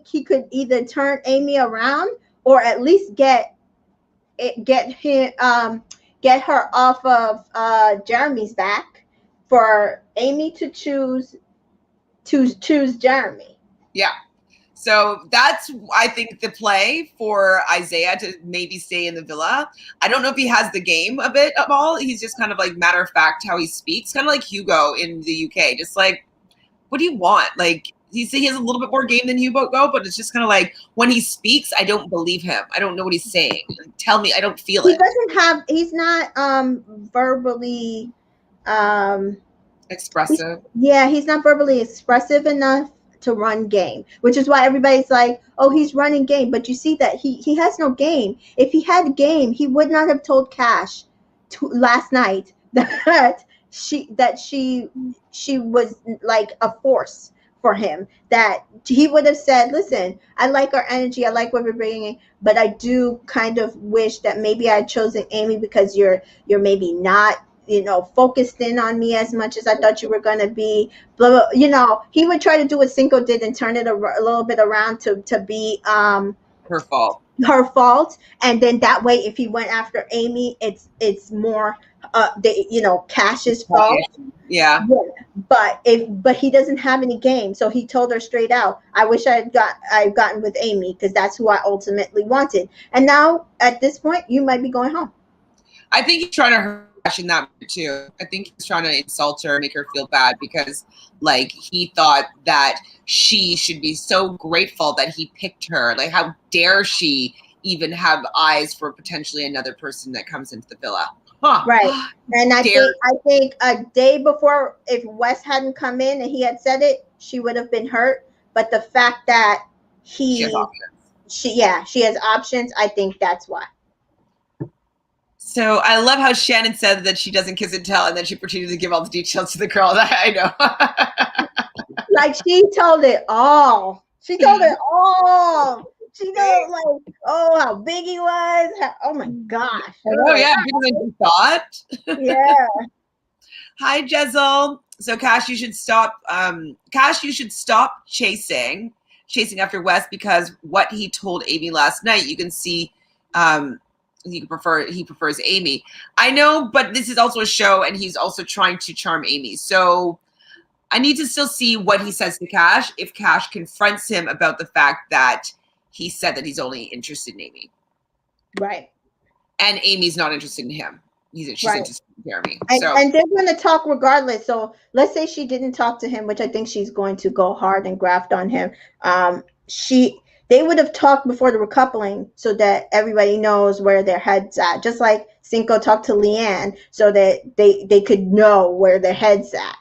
he could either turn Amy around or at least get him get her off of Jeremy's back for Amy to choose Jeremy. Yeah. So that's, I think, the play for Isaiah to maybe stay in the villa. I don't know if he has the game of it at all. He's just kind of like matter of fact how he speaks, kind of like Hugo in the UK. Just like, what do you want? Like, he has a little bit more game than Hugo, but it's just kind of like when he speaks, I don't believe him. I don't know what he's saying. Tell me, I don't feel He it. doesn't have. He's not verbally. Um, Expressive. he's not verbally expressive enough to run game, which is why everybody's like, "Oh, he's running game." But you see that he has no game. If he had game, he would not have told Cash last night that she was like a force for him. That he would have said, "Listen, I like our energy. I like what we're bringing, but I do kind of wish that maybe I had chosen Amy because you're maybe not." Focused in on me as much as I thought you were going to be. Blah, blah. He would try to do what Cinco did and turn it a little bit around to be Her fault. her fault. And then that way, if he went after Amy, it's more Cash's fault. Yeah. But he doesn't have any game, so he told her straight out, I wish I've gotten with Amy because that's who I ultimately wanted. And now at this point, you might be going home. I think he's trying to hurt Cash in that too. I think he's trying to insult her, make her feel bad because, like, he thought that she should be so grateful that he picked her. Like, how dare she even have eyes for potentially another person that comes into the villa? Huh. Right. And I think a day before, if Wes hadn't come in and he had said it, she would have been hurt. But the fact that she has options, I think that's why. So I love how Shannon said that she doesn't kiss and tell, and then she proceeded to give all the details to the girl. I know. Like she told it all. She told it all. She knows, like, how big he was. Oh my gosh. Oh yeah, bigger than you thought. Yeah. Hi, Jezel. So Cash, you should stop. Cash, you should stop chasing after Wes because what he told Amy last night, you can see. He prefers Amy. I know, but this is also a show, and he's also trying to charm Amy. So I need to still see what he says to Cash. If Cash confronts him about the fact that he said that he's only interested in Amy, right? And Amy's not interested in him. She's interested in Jeremy. And they're going to talk regardless. So let's say she didn't talk to him, which I think she's going to go hard and graft on him. They would have talked before the recoupling so that everybody knows where their head's at. Just like Cinco talked to Leanne so that they could know where their head's at.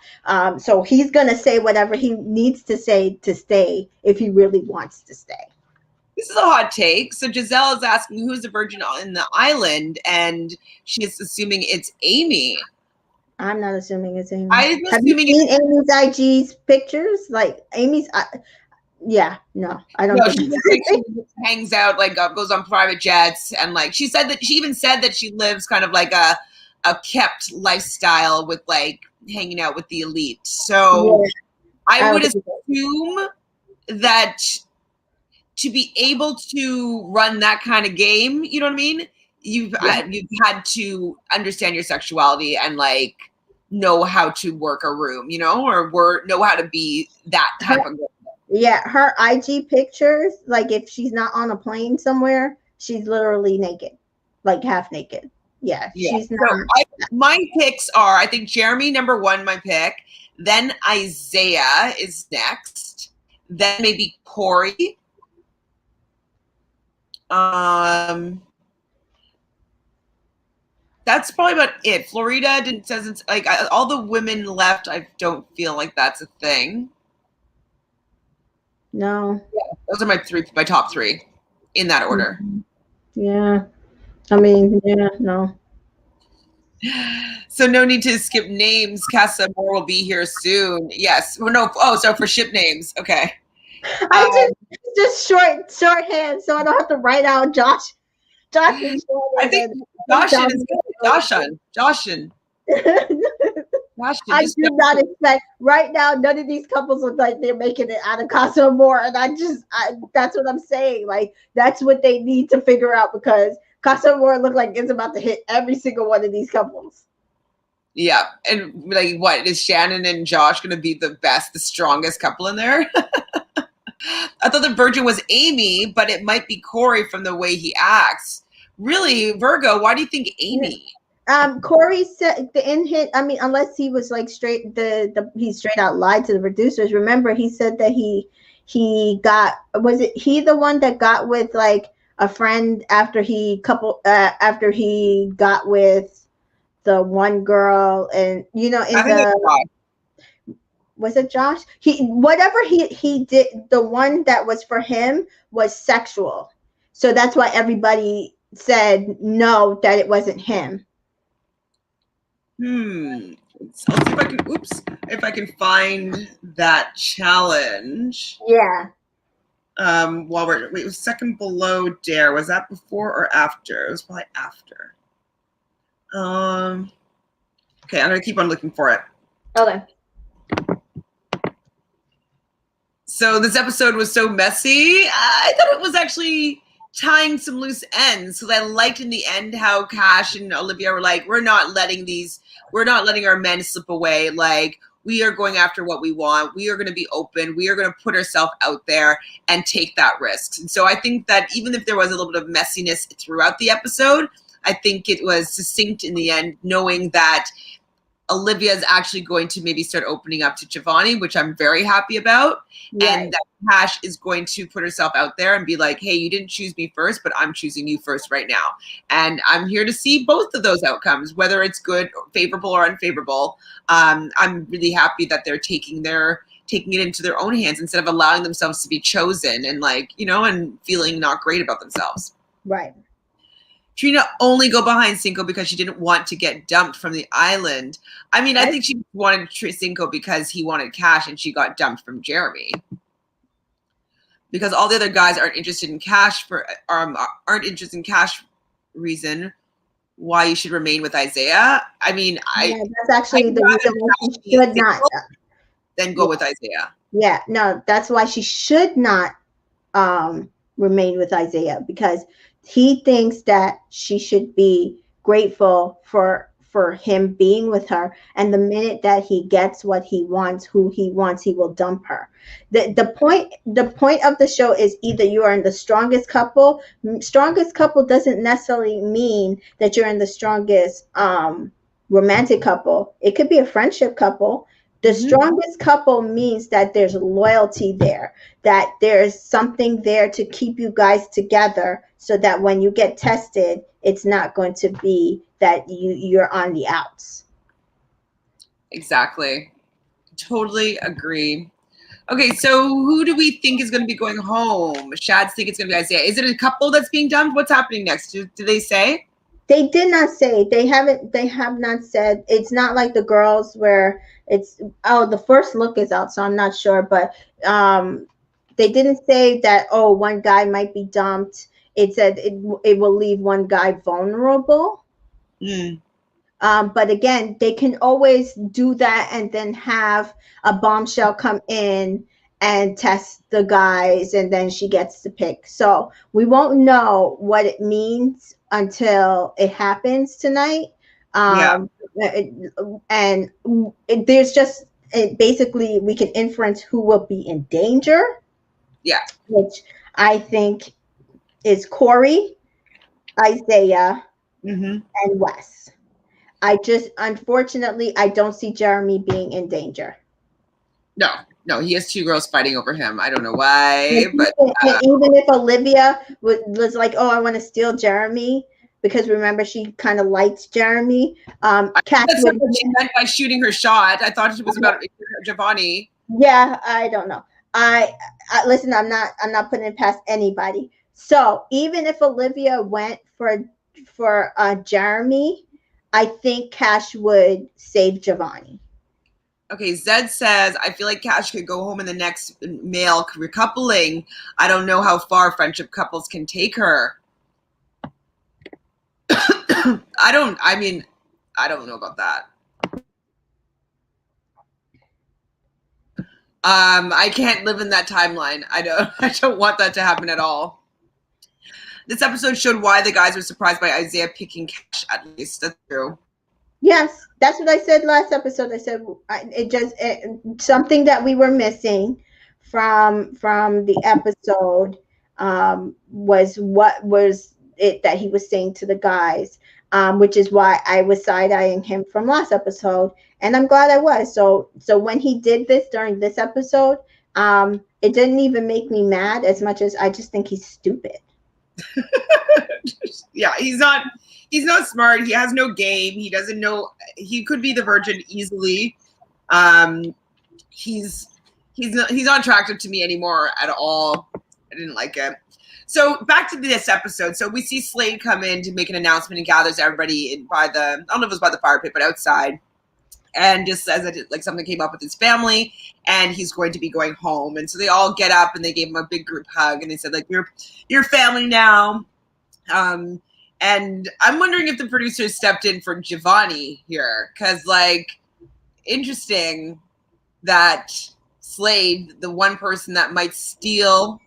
So he's going to say whatever he needs to say to stay if he really wants to stay. This is a hot take. So Giselle is asking who's the virgin in the island, and she's assuming it's Amy. I'm not assuming it's Amy. I'm Have you seen Amy's IG's pictures? Like Amy's... yeah, no, I don't. No, she hangs out, like goes on private jets, and like she even said that she lives kind of like a kept lifestyle with like hanging out with the elite. So yeah, I would assume that to be able to run that kind of game, you know what I mean? You've had to understand your sexuality and like know how to work a room, or know how to be that type of girl. Yeah, her IG pictures, like if she's not on a plane somewhere, she's literally naked, like half naked. Yeah. She's not. So my picks are, I think Jeremy number 1, my pick. Then Isaiah is next. Then maybe Corey. That's probably about it. Florida doesn't like all the women left. I don't feel like that's a thing. No. Yeah, those are my top 3. in that order. Yeah. I mean, yeah, no. So no need to skip names. Casa Moore will be here soon. Yes. Well, no. Oh, so for ship names. Okay. I just shorthand, so I don't have to write out Josh and I Shannon. think And Joshin is good. Joshin. I Just do not expect right now. None of these couples look like they're making it out of Casa Amor, and that's what I'm saying. Like that's what they need to figure out because Casa Amor look like it's about to hit every single one of these couples. Yeah, and like, what is Shannon and Josh going to be the best, the strongest couple in there? I thought the virgin was Amy, but it might be Corey from the way he acts. Really, Virgo? Why do you think Amy? Corey said the in hit. I mean, unless he was like he straight out lied to the producers. Remember, he said that he got was it he the one that got with like a friend after after he got with the one girl and I think it's Josh. was it Josh? Whatever he did, the one that was for him was sexual. So that's why everybody said no, that it wasn't him. I'll see if I can. Oops, if I can find that challenge. Yeah. While it was second below Dare. Was that before or after? It was probably after. Okay, I'm gonna keep on looking for it. Okay. So this episode was so messy. I thought it was actually tying some loose ends. So I liked in the end how Cash and Olivia were like, we're not letting our men slip away. Like, we are going after what we want. We are going to be open. We are going to put ourselves out there and take that risk. And so I think that even if there was a little bit of messiness throughout the episode, I think it was succinct in the end, knowing that Olivia is actually going to maybe start opening up to Giovanni, which I'm very happy about. Right. And that Cash is going to put herself out there and be like, hey, you didn't choose me first, but I'm choosing you first right now. And I'm here to see both of those outcomes, whether it's good, favorable or unfavorable. I'm really happy that they're taking it into their own hands instead of allowing themselves to be chosen and and feeling not great about themselves. Right. Trina only go behind Cinco because she didn't want to get dumped from the island. I mean, I think she wanted Cinco because he wanted Cash and she got dumped from Jeremy. Because all the other guys aren't interested in Cash reason why you should remain with Isaiah. I mean, that's actually the reason why she should not then go with Isaiah. Yeah, no, that's why she should not remain with Isaiah because he thinks that she should be grateful for him being with her, and the minute that he gets what he wants, who he wants, he will dump her. The point of the show is either you are in the strongest couple. Strongest couple doesn't necessarily mean that you're in the strongest romantic couple. It could be a friendship couple. The strongest couple means that there's loyalty there, that there's something there to keep you guys together so that when you get tested, it's not going to be that you're on the outs. Exactly. Totally agree. Okay, so who do we think is going to be going home? Shads think it's going to be Isaiah. Is it a couple that's being dumped? What's happening next? Do they say? They did not say. They have not said. It's not like the girls where it's the first look is out, so I'm not sure. But they didn't say that one guy might be dumped. It said it will leave one guy vulnerable. But again, they can always do that and then have a bombshell come in and test the guys, and then she gets to pick. So we won't know what it means until it happens tonight. And there's just basically we can inference who will be in danger. Yeah, which I think is Corey, Isaiah, and Wes. Unfortunately, I don't see Jeremy being in danger. No, he has two girls fighting over him. I don't know why, but even if Olivia was like, "Oh, I want to steal Jeremy," because remember she kind of liked Jeremy. That's what she meant by shooting her shot. I thought it was about Giovanni. Yeah, I don't know. I listen. I'm not putting it past anybody. So even if Olivia went for Jeremy, I think Cash would save Giovanni. Okay, Zed says, I feel like Cash could go home in the next male recoupling. I don't know how far friendship couples can take her. I don't know about that. I can't live in that timeline. I don't want that to happen at all. This episode showed why the guys were surprised by Isaiah picking Cash, at least. That's true. Yes, that's what I said last episode. I said something that we were missing from the episode was what was it that he was saying to the guys, which is why I was side eyeing him from last episode, and I'm glad I was. So when he did this during this episode, it didn't even make me mad as much as I just think he's stupid. Yeah, he's not smart. He has no game. He doesn't know. He could be the virgin easily. He's not attractive to me anymore at all. I didn't like it. So back to this episode. So we see Slade come in to make an announcement and gathers everybody by the, I don't know if it was by the fire pit, but outside, and just says that like something came up with his family and he's going to be going home. And so they all get up and they gave him a big group hug and they said like, you're family now. And I'm wondering if the producers stepped in for Giovanni here, because like, interesting that Slade, the one person that might steal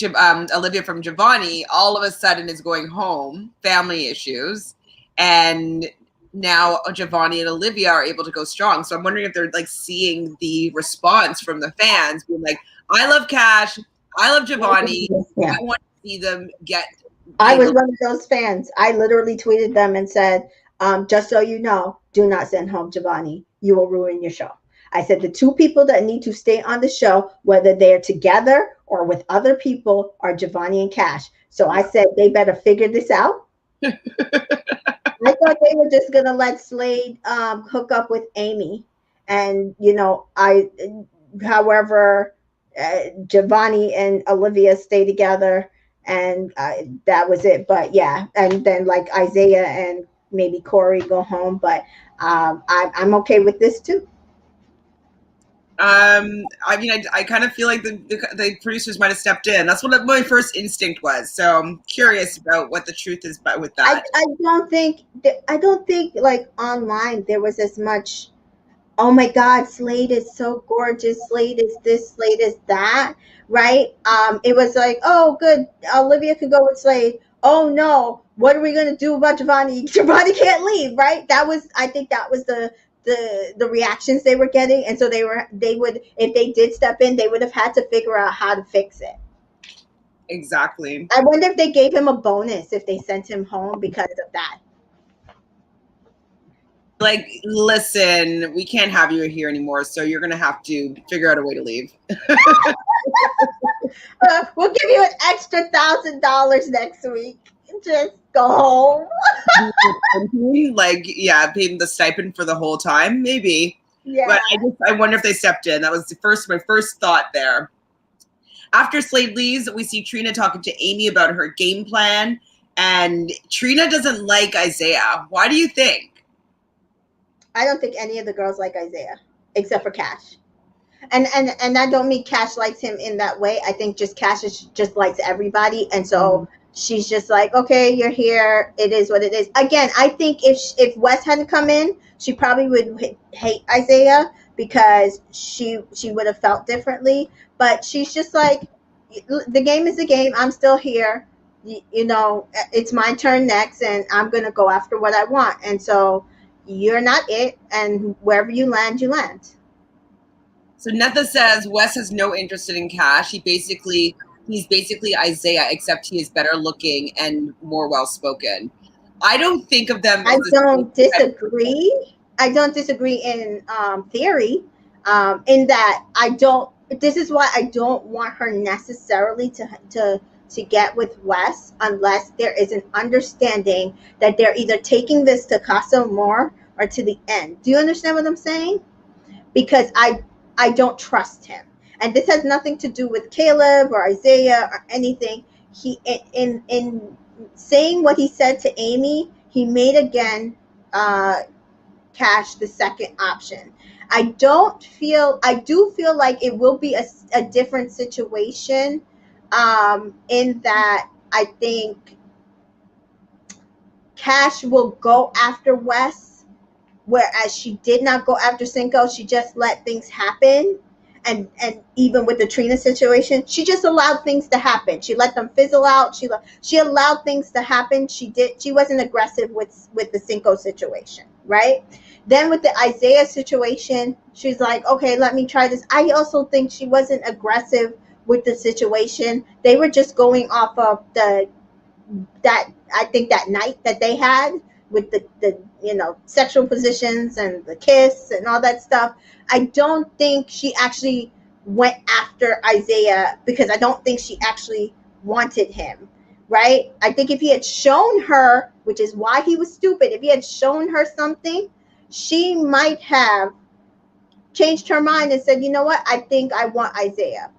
Olivia from Giovanni, all of a sudden is going home, family issues, and now Giovanni and Olivia are able to go strong. So I'm wondering if they're like seeing the response from the fans being like, I love Cash, I love Giovanni, Yeah. I want to see them get. I was one of those fans. I literally tweeted them and said, just so you know, do not send home Giovanni. You will ruin your show. I said the two people that need to stay on the show, whether they're together or with other people, are Giovanni and Cash. So I said they better figure this out. I thought they were just going to let Slade hook up with Amy. And, however, Giovanni and Olivia stay together. And that was it. But yeah, and then like Isaiah and maybe Corey go home. But I'm okay with this too. I mean, I kind of feel like the producers might have stepped in. That's what my first instinct was. So I'm curious about what the truth is with that. I don't think like online there was as much, oh my God, Slade is so gorgeous, Slade is this, Slade is that, right? It was like, oh good, Olivia can go with Slade. Oh no, what are we gonna do about Giovanni? Giovanni can't leave, right? I think that was the reactions they were getting, and so they would, if they did step in, they would have had to figure out how to fix it. Exactly. I wonder if they gave him a bonus if they sent him home because of that. Like, listen, we can't have you here anymore, so you're gonna have to figure out a way to leave. We'll give you an extra $1,000 next week. Just go home. Like, yeah, paying the stipend for the whole time, maybe. Yeah. But I wonder if they stepped in. That was my first thought there. After Slade leaves, we see Trina talking to Amy about her game plan, and Trina doesn't like Isaiah. Why do you think? I don't think any of the girls like Isaiah, except for Cash. And I don't mean Cash likes him in that way. I think just Cash just likes everybody, and so she's just like, okay, you're here. It is what it is. Again, I think if Wes hadn't come in, she probably would hate Isaiah because she would have felt differently. But she's just like, the game is the game. I'm still here. It's my turn next, and I'm gonna go after what I want. And so you're not it, and wherever you land, you land. So Netha says Wes has no interest in Cash. He's basically Isaiah, except he is better looking and more well spoken. I don't think of them. I don't disagree. I don't disagree in theory. In that I don't. This is why I don't want her necessarily to get with Wes unless there is an understanding that they're either taking this to Casa Amor or to the end. Do you understand what I'm saying? Because I don't trust him. and this has nothing to do with Caleb or Isaiah or anything. He in saying what he said to Amy, he made again Cash the second option. I do feel like it will be a different situation, in that I think Cash will go after Wes, whereas she did not go after Cinco. She just let things happen. And even with the Trina situation, she just allowed things to happen. She let them fizzle out. She allowed things to happen. She wasn't aggressive with the Cinco situation, right? Then with the Isaiah situation, she's like, okay, let me try this. I also think she wasn't aggressive with the situation. They were just going off of that I think that night that they had with the sexual positions and the kiss and all that stuff. I don't think she actually went after Isaiah, because I don't think she actually wanted him, right? I think if he had shown her, which is why he was stupid, if he had shown her something, she might have changed her mind and said, you know what, I think I want Isaiah.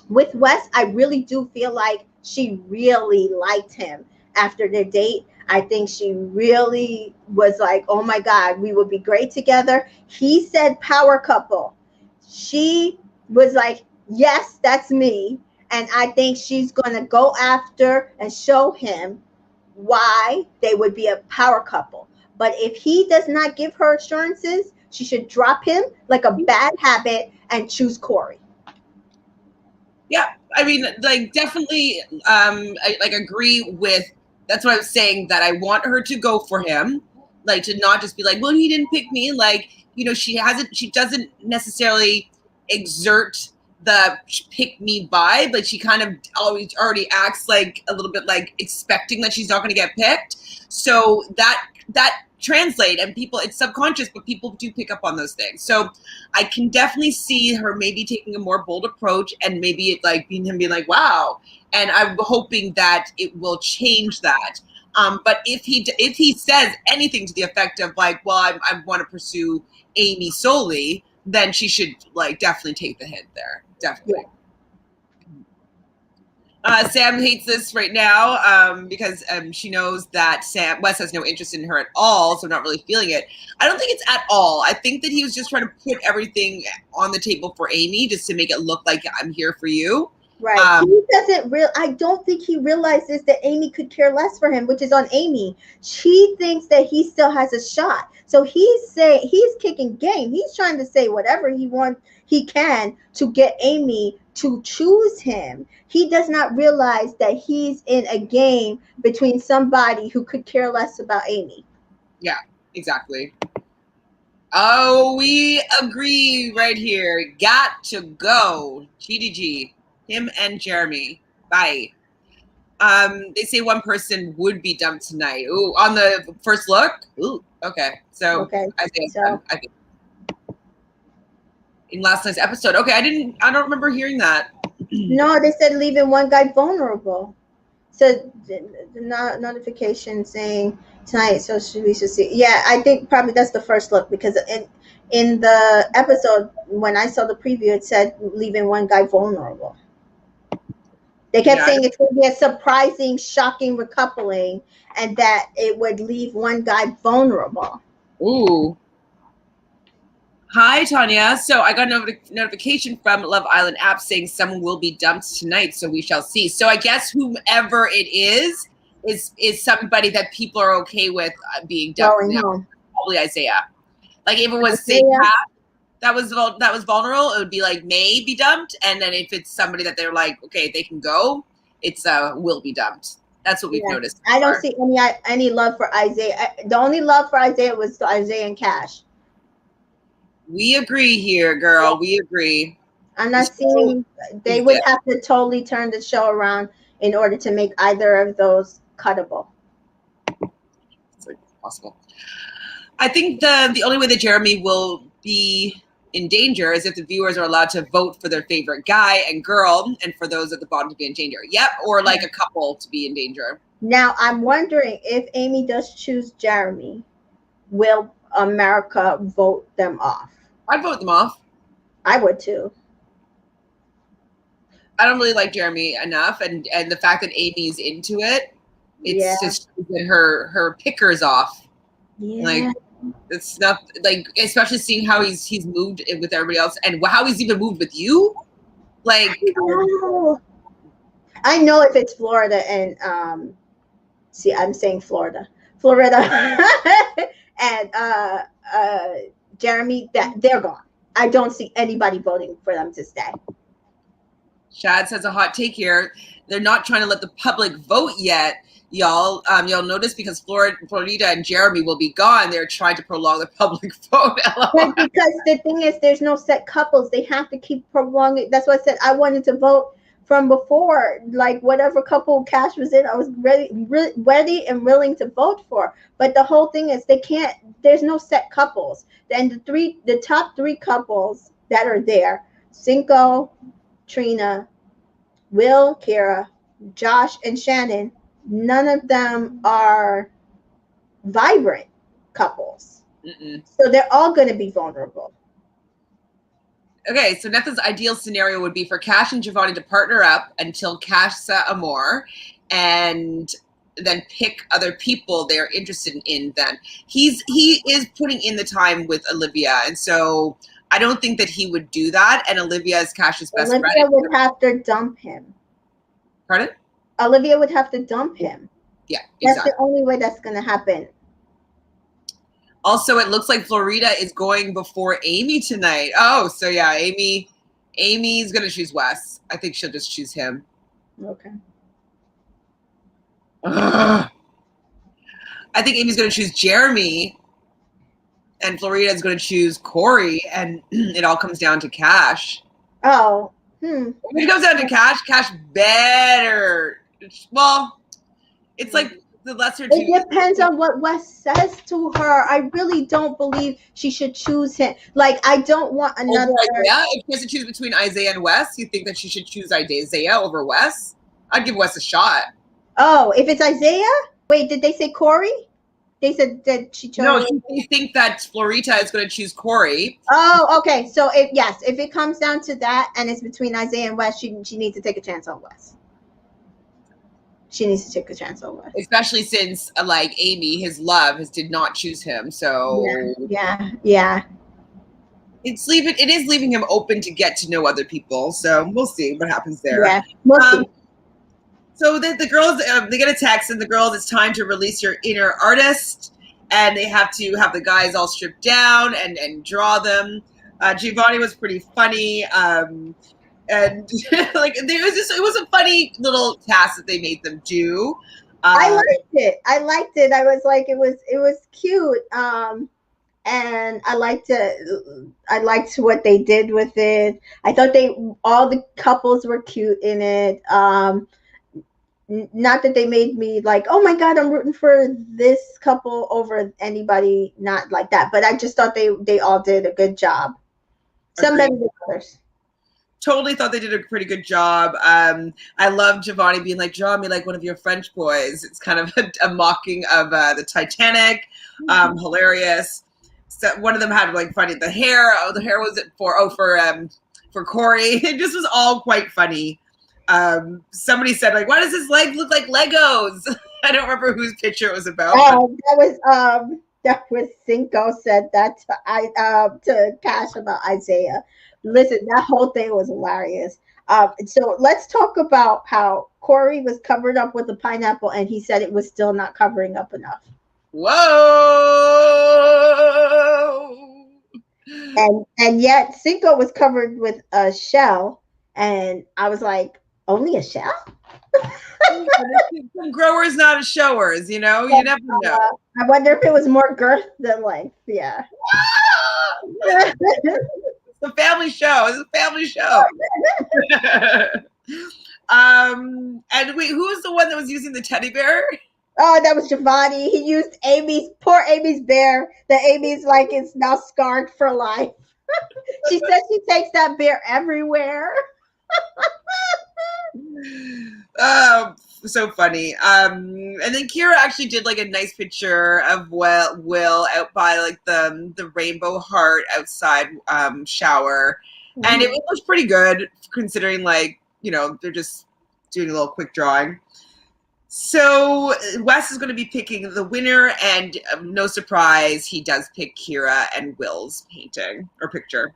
With Wes, I really do feel like she really liked him after their date. I think she really was like, oh my God, we would be great together. He said power couple. She was like, yes, that's me. And I think she's going to go after and show him why they would be a power couple. But if he does not give her assurances, she should drop him like a bad habit and choose Corey. Yeah, I mean, like, definitely, I like agree with. That's what I was saying. That I want her to go for him, like, to not just be like, well, he didn't pick me. Like, she doesn't necessarily exert the pick me vibe. Like, she kind of always already acts like a little bit like expecting that she's not going to get picked. So that translate, and people, it's subconscious, but people do pick up on those things. So I can definitely see her maybe taking a more bold approach, and maybe it like being like, wow. And I'm hoping that it will change that. But if he says anything to the effect of like, well, I want to pursue Amy solely, then she should like definitely take the hint there. Definitely. Yeah. Sam hates this right now because she knows that Wes has no interest in her at all, so not really feeling it. I don't think it's at all. I think that he was just trying to put everything on the table for Amy, just to make it look like I'm here for you. Right. He doesn't I don't think he realizes that Amy could care less for him, which is on Amy. She thinks that he still has a shot. So he's kicking game. He's trying to say whatever he can to get Amy to choose him. He does not realize that he's in a game between somebody who could care less about Amy. Yeah, exactly. Oh, we agree right here. Got to go. GDG. Him and Jeremy. Bye. They say one person would be dumped tonight. Ooh, on the first look? Ooh, okay. So okay. I think in last night's episode. Okay, I don't remember hearing that. No, they said leaving one guy vulnerable. So the notification saying tonight, so we should see. Yeah, I think probably that's the first look, because in the episode when I saw the preview, it said leaving one guy vulnerable. They kept saying it's going to be a surprising, shocking recoupling, and that it would leave one guy vulnerable. Ooh. Hi, Tanya. So I got a notification from Love Island app saying someone will be dumped tonight, so we shall see. So I guess whomever it is somebody that people are okay with being dumped. Probably Isaiah. Like if it was say that was vulnerable, it would be like may be dumped, and then if it's somebody that they're like, okay, they can go, it's will be dumped. That's what we've noticed. I don't see any love for Isaiah. The only love for Isaiah was to Isaiah and Cash. We agree here, girl. We agree. I'm not seeing they would have to totally turn the show around in order to make either of those cuttable. It's like possible. I think the only way that Jeremy will be in danger is if the viewers are allowed to vote for their favorite guy and girl, and for those at the bottom to be in danger. Yep, or like a couple to be in danger. Now, I'm wondering if Amy does choose Jeremy, will America vote them off? I'd vote them off. I would too. I don't really like Jeremy enough, and the fact that Amy's into it, it's just that her picker's off. Yeah. Like, it's not like, especially seeing how he's moved with everybody else, and how he's even moved with you. Like, Oh. I know if it's Florida and see, I'm saying Florida, and Jeremy, that they're gone. I don't see anybody voting for them to stay. Shad says a hot take here. They're not trying to let the public vote yet, y'all. You'll notice because Florida and Jeremy will be gone. They're trying to prolong the public vote. But because the thing is, there's no set couples. They have to keep prolonging. That's why I said I wanted to vote from before, like whatever couple Cash was in, I was ready and willing to vote for. But the whole thing is they can't. There's no set couples. And the top three couples that are there: Cinco, Trina, Will, Kira, Josh, and Shannon. None of them are vibrant couples. Mm-mm. So they're all going to be vulnerable. Okay, so Netha's ideal scenario would be for Cash and Giovanni to partner up until Cash sa Amor, and then pick other people they're interested in. Then he is putting in the time with Olivia, and so I don't think that he would do that. And Olivia is Cash's best friend. Olivia would have to dump him. Pardon? Olivia would have to dump him. Yeah, that's exactly. the only way that's going to happen. Also, it looks like Florida is going before Amy tonight. Oh, so yeah, Amy's gonna choose Wes. I think she'll just choose him. Okay. Ugh. I think Amy's gonna choose Jeremy, and Florida is gonna choose Corey, and it all comes down to Cash. Oh. When it comes down to Cash better. Well, it's like the lesser two. It depends on what Wes says to her. I really don't believe she should choose him. Like, I don't want another. Yeah, if she has to choose between Isaiah and Wes, you think that she should choose Isaiah over Wes? I'd give Wes a shot. Oh, if it's Isaiah? Wait, did they say Corey? They said that she chose. No, they think that Florita is going to choose Corey. Oh, okay. So if it comes down to that, and it's between Isaiah and Wes, she needs to take a chance on Wes. She needs to take a chance on Wes. Especially since, like, Amy, his love, did not choose him. So yeah. it is leaving him open to get to know other people. So we'll see what happens there. Yeah, we'll see. So the girls, they get a text, and the girls, it's time to release your inner artist, and they have to have the guys all stripped down and draw them. Giovanni was pretty funny. And like it was a funny little task that they made them do. I liked it. I was like, it was cute. And I liked what they did with it. I thought all the couples were cute in it. Not that they made me like, oh my God, I'm rooting for this couple over anybody, not like that. But I just thought they all did a good job. Some better than others. Totally thought they did a pretty good job. I love Giovanni being like, draw me like one of your French boys. It's kind of a mocking of the Titanic. Hilarious. So one of them had like funny the hair. Oh, the hair was it for Corey. It just was all quite funny. Somebody said like, why does his leg look like Legos? I don't remember whose picture it was about. Oh, that was Cinco said that to Cash about Isaiah. Listen, that whole thing was hilarious. So let's talk about how Corey was covered up with a pineapple, and he said it was still not covering up enough. Whoa! And yet Cinco was covered with a shell, and I was like, only a shell? Some growers, not as showers, you know? You never know. I wonder if it was more girth than length. Yeah. It's a family show. It's a family show. And wait, who was the one that was using the teddy bear? Oh, that was Giovanni. He used poor Amy's bear that Amy's like is now scarred for life. She says she takes that bear everywhere. Oh, so funny. And then Kira actually did like a nice picture of Will out by like the rainbow heart outside shower. Mm-hmm. And it looks pretty good considering like they're just doing a little quick drawing. So Wes is going to be picking the winner, and no surprise, he does pick Kira and Will's painting or picture.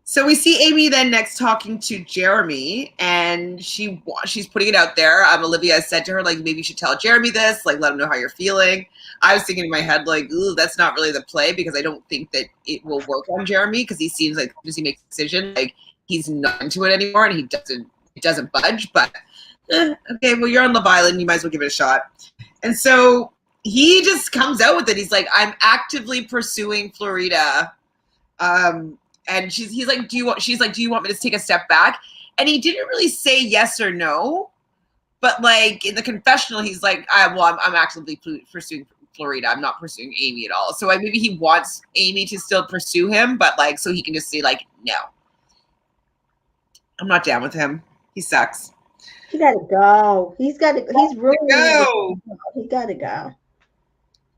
So we see Amy then next talking to Jeremy, and she's putting it out there. Olivia said to her, like, maybe you should tell Jeremy this, like, let him know how you're feeling. I was thinking in my head, like, ooh, that's not really the play, because I don't think that it will work on Jeremy, because he seems like, as he makes a decision, like, he's not into it anymore, and it doesn't budge. But okay, well, you're on Love Island, you might as well give it a shot. And so he just comes out with it. He's like, I'm actively pursuing Florida. And he's like, she's like, do you want me to take a step back? And he didn't really say yes or no, but like in the confessional, he's like, I'm actively pursuing Florida. I'm not pursuing Amy at all. So maybe he wants Amy to still pursue him, but like, so he can just say like, no, I'm not down with him. He sucks. He gotta go. He's ruining it. He gotta go.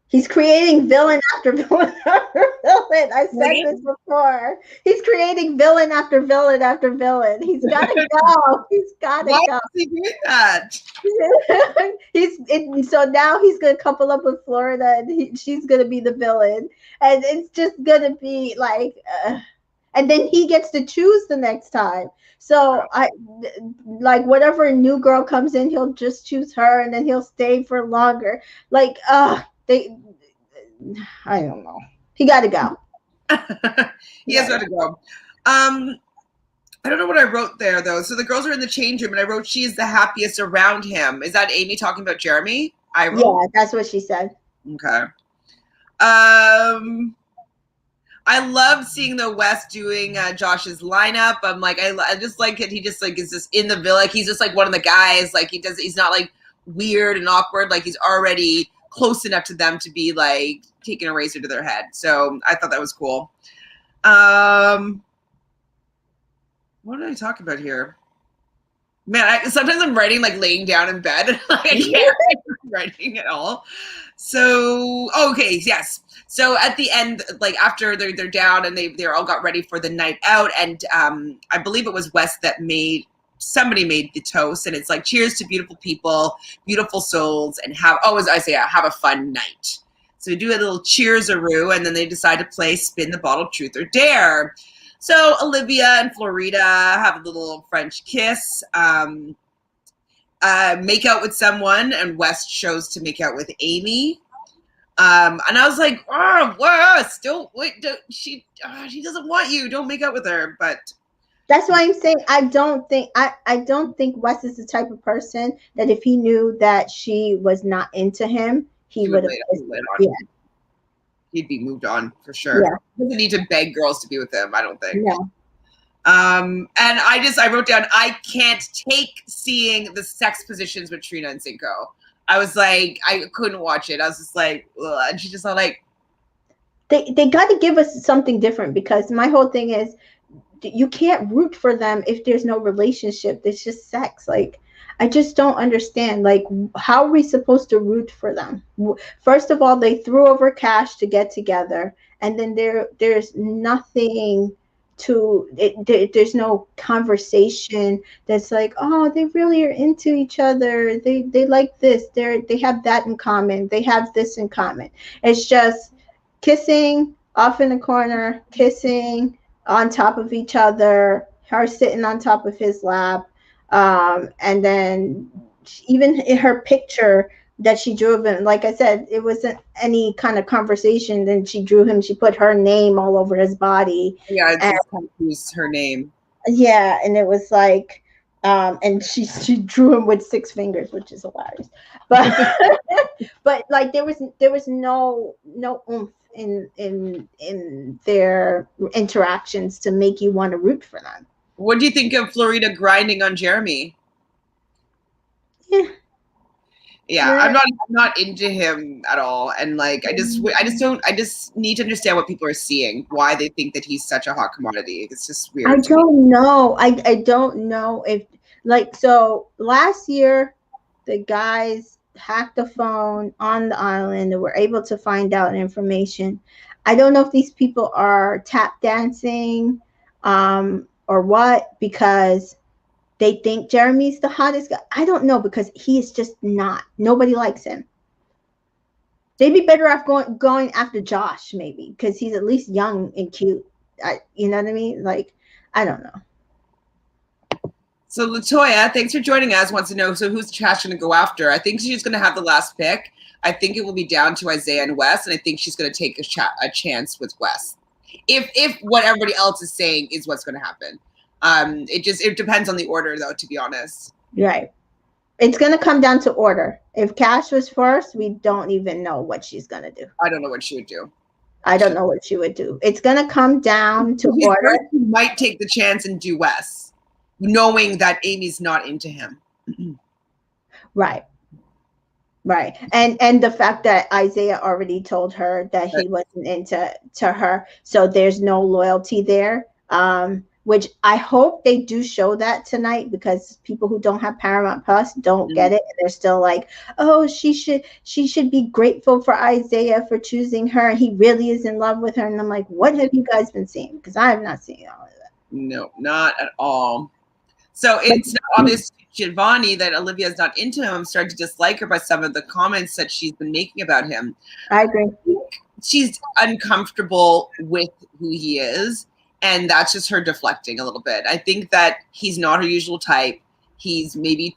He's creating villain after villain after villain. I said this before. He's creating villain after villain after villain. He's got to go. He's got to go. Why is he doing that? So now he's going to couple up with Florida, and she's going to be the villain. And it's just going to be like, and then he gets to choose the next time. So like whatever new girl comes in, he'll just choose her, and then he'll stay for longer. Like, I don't know. He got to go. He has got to go. I don't know what I wrote there though. So the girls are in the change room, and I wrote, "She is the happiest around him." Is that Amy talking about Jeremy? Yeah, that's what she said. Okay. I love seeing the West doing Josh's lineup. I'm like, I just like it. He just like is just in the villa. Like, he's just like one of the guys. Like he's not like weird and awkward. Like he's already close enough to them to be like taking a razor to their head. So I thought that was cool. What did I talk about here? Man, sometimes I'm writing like laying down in bed. Like, I can't writing at all. So, okay, yes. So at the end, like after they're down and they're all got ready for the night out, and I believe it was Wes that somebody made the toast, and it's like, cheers to beautiful people, beautiful souls, and have a fun night. So we do a little cheers-a-roo, and then they decide to play Spin the Bottle Truth or Dare. So Olivia and Florida have a little French kiss, make out with someone, and West chose to make out with Amy. And I was like, oh, West, she doesn't want you. Don't make out with her. But that's why I'm saying I don't think Wes is the type of person that if he knew that she was not into him, he would have. Yeah. He'd be moved on for sure. Yeah. He doesn't need to beg girls to be with him, I don't think. No. And I wrote down, I can't take seeing the sex positions with Trina and Cinco. I was like, I couldn't watch it. I was just like, ugh. And she just like, they got to give us something different, because my whole thing is, you can't root for them if there's no relationship. It's just sex. Like, I just don't understand. Like, how are we supposed to root for them? First of all, they threw over cash to get together, and then there's nothing to it. There's no conversation that's like, oh, they really are into each other. They like this. They have that in common. They have this in common. It's just kissing off in the corner, kissing on top of each other, her sitting on top of his lap. And then even in her picture that she drew of him, like I said, it wasn't any kind of conversation. Then she drew him, she put her name all over his body. Yeah, it just confused her name. Yeah, and it was like, and she drew him with 6 fingers, which is hilarious. But but like there was no oomph in their interactions to make you want to root for them. What do you think of Florida grinding on Jeremy? Yeah, I'm not into him at all, and like I just need to understand what people are seeing, why they think that he's such a hot commodity. It's just weird. I don't know. I don't know if, like, so last year the guys hacked the phone on the island and were able to find out information. I don't know if these people are tap dancing or what, because they think Jeremy's the hottest guy. I don't know, because he is just not. Nobody likes him. They'd be better off going after Josh, maybe, because he's at least young and cute. You know what I mean? Like, I don't know. So Latoya, thanks for joining us. Wants to know, so who's Cash going to go after? I think she's going to have the last pick. I think it will be down to Isaiah and Wes, and I think she's going to take a chance with Wes. If what everybody else is saying is what's going to happen. It depends on the order, though, to be honest. Right. It's going to come down to order. If Cash was first, we don't even know what she's going to do. I don't know what she would do. I don't know what she would do. It's going to come down to order. She might take the chance and do Wes, knowing that Amy's not into him. Right. Right. And the fact that Isaiah already told her that he wasn't into her, so there's no loyalty there. Which I hope they do show that tonight, because people who don't have Paramount Plus don't get it. They're still like, oh, she should be grateful for Isaiah for choosing her. He really is in love with her. And I'm like, what have you guys been seeing? Because I have not seen all of that. No, not at all. So it's obvious to Giovanni that Olivia's not into him. I'm starting to dislike her by some of the comments that she's been making about him. I agree. She's uncomfortable with who he is. And that's just her deflecting a little bit. I think that he's not her usual type. He's maybe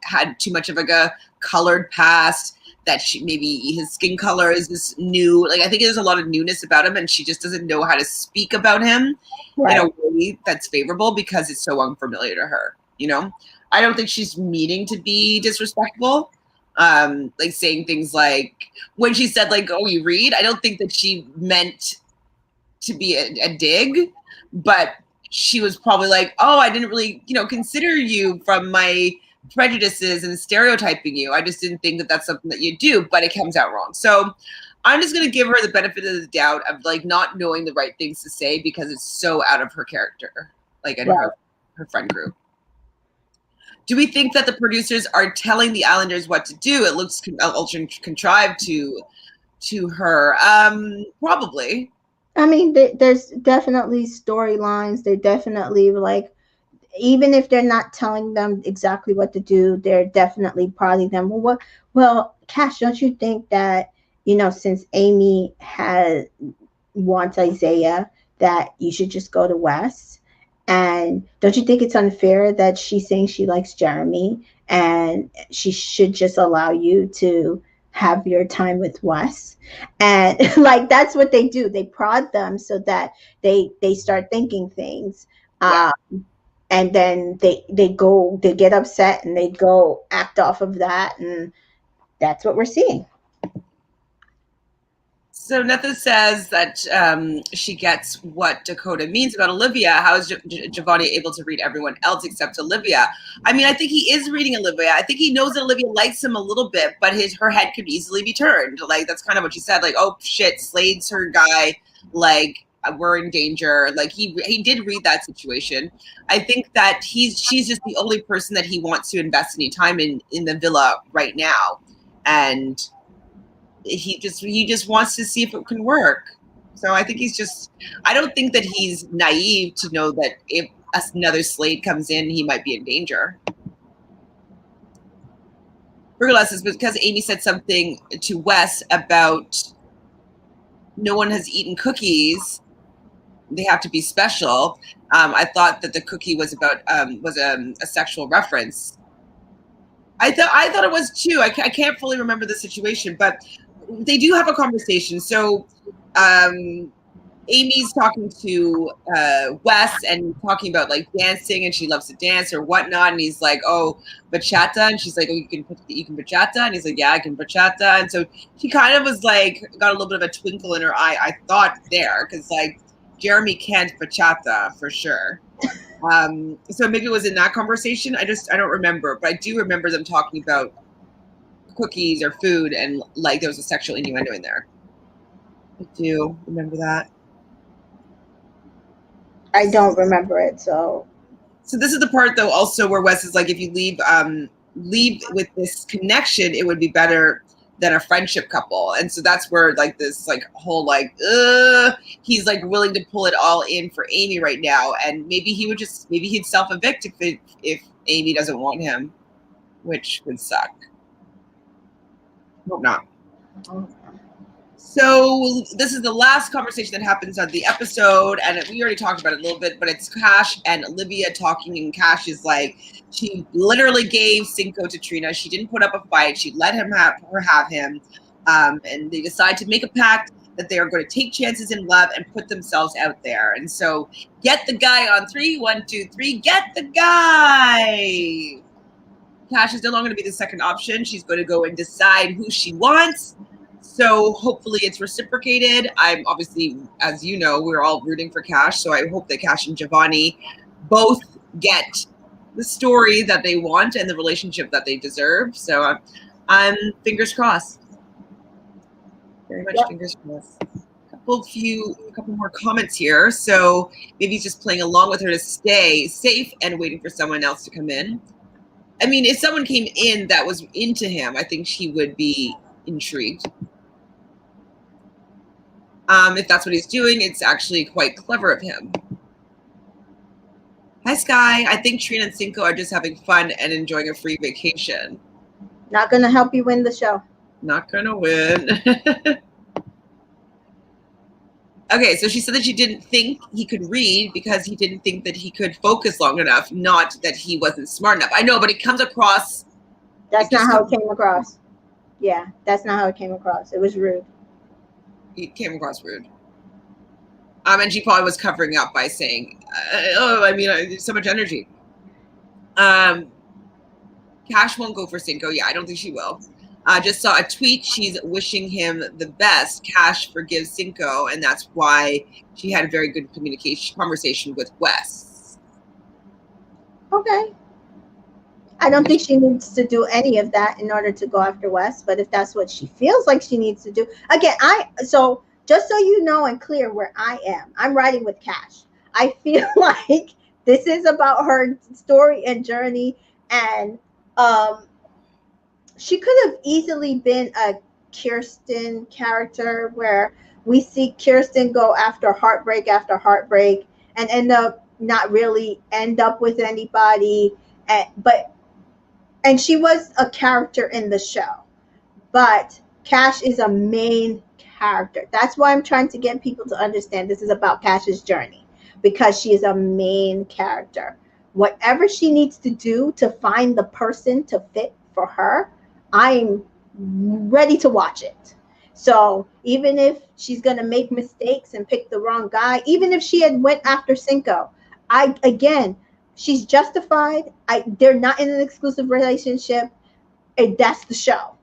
had too much of like a colored past, that maybe his skin color is this new. Like, I think there's a lot of newness about him, and she just doesn't know how to speak about him in a way that's favorable, because it's so unfamiliar to her. You know, I don't think she's meaning to be disrespectful. Like saying things like, when she said like, "Oh, you read," I don't think that she meant to be a dig, but she was probably like, oh, I didn't really, consider you from my prejudices and stereotyping you. I just didn't think that that's something that you do, but it comes out wrong. So I'm just going to give her the benefit of the doubt of like not knowing the right things to say, because it's so out of her character, like in her friend group. Do we think that the producers are telling the Islanders what to do? It looks ultra contrived to her. Probably. I mean, there's definitely storylines. They're definitely like, even if they're not telling them exactly what to do, they're definitely prodding them. Well, Cash, don't you think that, since Amy wants Isaiah, that you should just go to Wes? And don't you think it's unfair that she's saying she likes Jeremy, and she should just allow you to have your time with Wes? And like, that's what they do. They prod them so that they start thinking things. And then they get upset and they go act off of that. And that's what we're seeing. So Netha says that she gets what Dakota means about Olivia. How is Giovanni able to read everyone else except Olivia? I mean, I think he is reading Olivia. I think he knows that Olivia likes him a little bit, but her head could easily be turned. Like, that's kind of what she said. Like, oh shit, Slade's her guy. Like, we're in danger. Like, he did read that situation. I think that she's just the only person that he wants to invest any time in the villa right now, and he just wants to see if it can work. So I think I don't think that he's naive to know that if another Slade comes in, he might be in danger. Realnesss is because Amy said something to Wes about no one has eaten cookies. They have to be special. I thought that the cookie was about was a sexual reference. I thought it was too. I can't fully remember the situation, but they do have a conversation. So Amy's talking to Wes and talking about like dancing, and she loves to dance or whatnot. And he's like, "Oh, bachata," and she's like, "Oh, you can bachata," and he's like, "Yeah, I can bachata." And so she kind of was like, got a little bit of a twinkle in her eye, I thought, there, because like Jeremy can't bachata for sure. So maybe it was in that conversation. I don't remember, but I do remember them talking about cookies or food, and like there was a sexual innuendo in there. I do remember that. I don't remember it, so this is the part though also where Wes is like, if you leave with this connection, it would be better than a friendship couple. And so that's where like this like whole like he's like willing to pull it all in for Amy right now. And maybe he'd self-evict if Amy doesn't want him, which would suck. Hope not. So this is the last conversation that happens on the episode, and we already talked about it a little bit, but it's Cash and Olivia talking, and Cash is like, she literally gave Cinco to Trina. She didn't put up a fight. She let her have him, and they decide to make a pact that they are going to take chances in love and put themselves out there. And so get the guy on 3, 1, 2, 3, get the guy. Cash is no longer going to be the second option. She's going to go and decide who she wants. So hopefully it's reciprocated. I'm obviously, as you know, we're all rooting for Cash. So I hope that Cash and Giovanni both get the story that they want and the relationship that they deserve. So I'm fingers crossed. Very much fingers crossed. A couple more comments here. So maybe he's just playing along with her to stay safe and waiting for someone else to come in. I mean, if someone came in that was into him, I think she would be intrigued. If that's what he's doing, it's actually quite clever of him. Hi, Sky. I think Trina and Cinco are just having fun and enjoying a free vacation. Not going to help you win the show. Not going to win. Okay, so she said that she didn't think he could read because he didn't think that he could focus long enough, not that he wasn't smart enough. I know, but it comes across... That's not how it came across. Yeah, that's not how it came across. It was rude. It came across rude. And she probably was covering up by saying, so much energy. Cash won't go for Cinco. Yeah, I don't think she will. Just saw a tweet. She's wishing him the best. Cash forgives Cinco, and that's why she had a very good conversation with Wes. Okay. I don't think she needs to do any of that in order to go after Wes, but if that's what she feels like she needs to do. Again, so just so you know and clear where I am, I'm riding with Cash. I feel like this is about her story and journey, and she could have easily been a Kirsten character where we see Kirsten go after heartbreak and not really end up with anybody, and she was a character in the show, but Cash is a main character. That's why I'm trying to get people to understand this is about Cash's journey, because she is a main character. Whatever she needs to do to find the person to fit for her, I'm ready to watch it. So even if she's going to make mistakes and pick the wrong guy, even if she had went after Cinco, she's justified. They're not in an exclusive relationship. That's the show.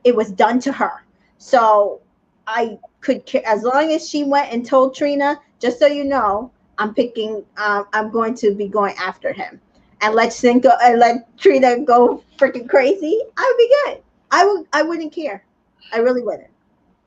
It was done to her. So I could care as long as she went and told Trina, just so you know, I'm going to be going after him, and let Trina go freaking crazy. I would be good. I wouldn't care. I really wouldn't.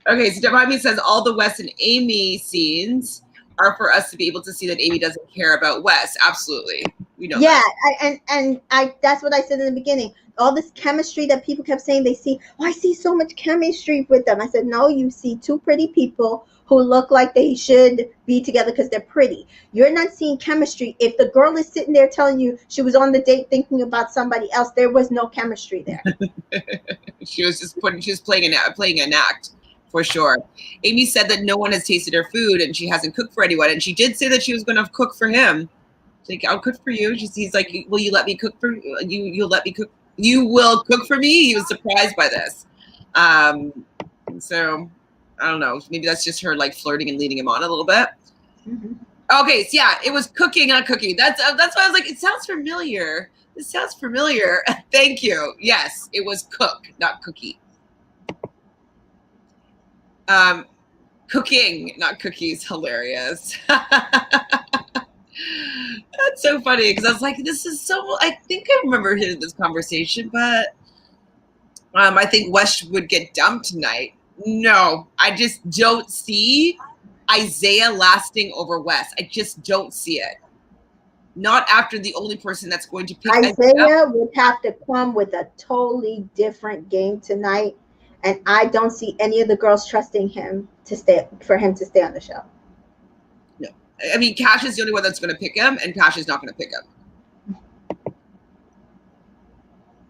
Okay, so Devami says all the Wes and Amy scenes are for us to be able to see that Amy doesn't care about Wes. Absolutely. We know that. And that's what I said in the beginning. All this chemistry that people kept saying they see. Oh, I see so much chemistry with them. I said, no, you see two pretty people who look like they should be together because they're pretty. You're not seeing chemistry. If the girl is sitting there telling you she was on the date thinking about somebody else, there was no chemistry there. She was playing an act. For sure. Amy said that no one has tasted her food and she hasn't cooked for anyone. And she did say that she was going to cook for him. She's like, I'll cook for you. He's like, will you let me cook for you? You'll let me cook. You will cook for me. He was surprised by this. So I don't know. Maybe that's just her like flirting and leading him on a little bit. Mm-hmm. Okay. So yeah, it was cooking, not cooking. That's why I was like, it sounds familiar. This sounds familiar. Thank you. Yes, it was cook, not cookie. Cooking, not cookies, hilarious. That's so funny because I was like, I think I remember hearing this conversation, but I think Wes would get dumped tonight. No, I just don't see Isaiah lasting over Wes. I just don't see it. not after the only person that's going to pick Isaiah would have to come with a totally different game tonight, and I don't see any of the girls trusting him to stay on the show. No, I mean Cash is the only one that's going to pick him, and Cash is not going to pick him.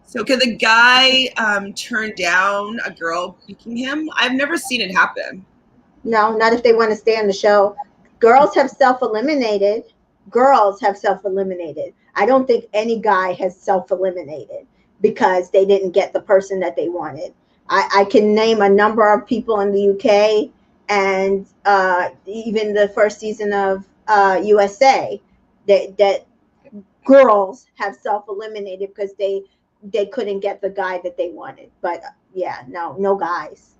So can the guy turn down a girl picking him? I've never seen it happen. No, not if they want to stay on the show. Girls have self-eliminated. I don't think any guy has self-eliminated because they didn't get the person that they wanted. I can name a number of people in the UK and even the first season of USA that girls have self-eliminated because they couldn't get the guy that they wanted. But yeah, no guys.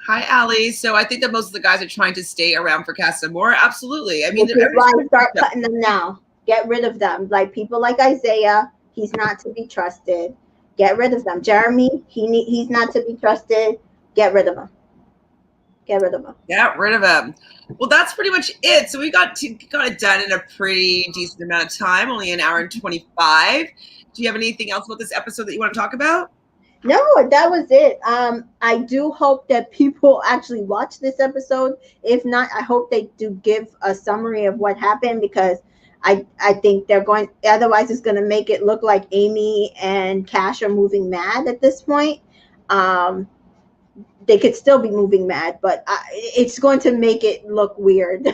Hi, Allie. So I think that most of the guys are trying to stay around for Casa Amor. Absolutely. I mean, start cutting them now. Get rid of them. Like people like Isaiah, he's not to be trusted. Get rid of them. Jeremy, he's not to be trusted. Get rid of him. Get rid of him. Well, that's pretty much it. So we got it done in a pretty decent amount of time, only an hour and 25. Do you have anything else about this episode that you want to talk about? No, that was it. I do hope that people actually watch this episode. If not, I hope they do give a summary of what happened because I think they're going. Otherwise, it's going to make it look like Amy and Cash are moving mad at this point. They could still be moving mad, but it's going to make it look weird.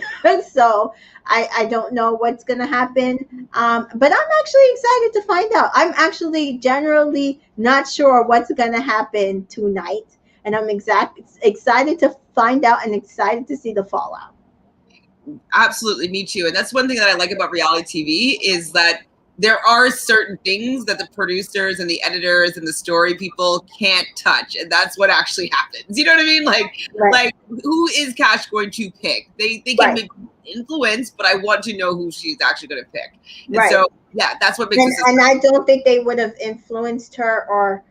So I don't know what's going to happen. But I'm actually excited to find out. I'm actually generally not sure what's going to happen tonight. And I'm excited to find out and excited to see the fallout. Absolutely, me too. And that's one thing that I like about reality TV is that there are certain things that the producers and the editors and the story people can't touch, and that's what actually happens. You know what I mean? Like who is Cash going to pick? They can make influence, but I want to know who she's actually going to pick. And so yeah, that's what makes and I don't think they would have influenced her or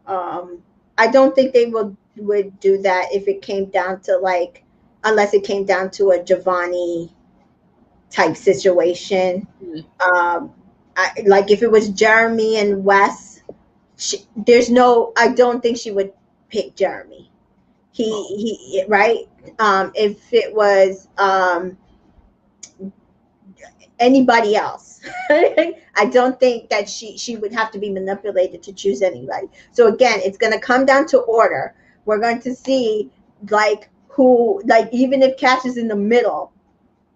I don't think they would do that if it came down to unless it came down to a Giovanni type situation. Like if it was Jeremy and Wes, I don't think she would pick Jeremy. He right. If it was anybody else, I don't think that she would have to be manipulated to choose anybody. So again, it's going to come down to order. We're going to see even if Cash is in the middle,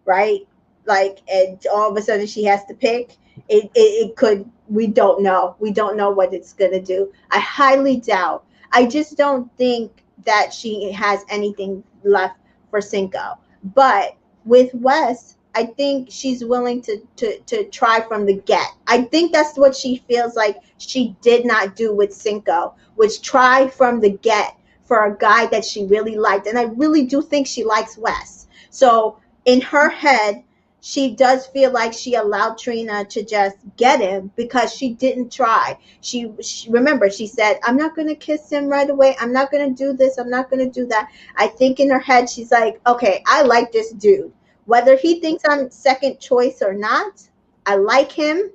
right? And all of a sudden she has to pick. It could. We don't know. We don't know what it's gonna do. I highly doubt. I just don't think that she has anything left for Cinco. But with Wes, I think she's willing to try from the get. I think that's what she feels like she did not do with Cinco, was try from the get for a guy that she really liked. And I really do think she likes Wes. So in her head, she does feel like she allowed Trina to just get him because she didn't try. She remember, she said, I'm not going to kiss him right away. I'm not going to do this. I'm not going to do that. I think in her head, she's like, okay, I like this dude. Whether he thinks I'm second choice or not, I like him.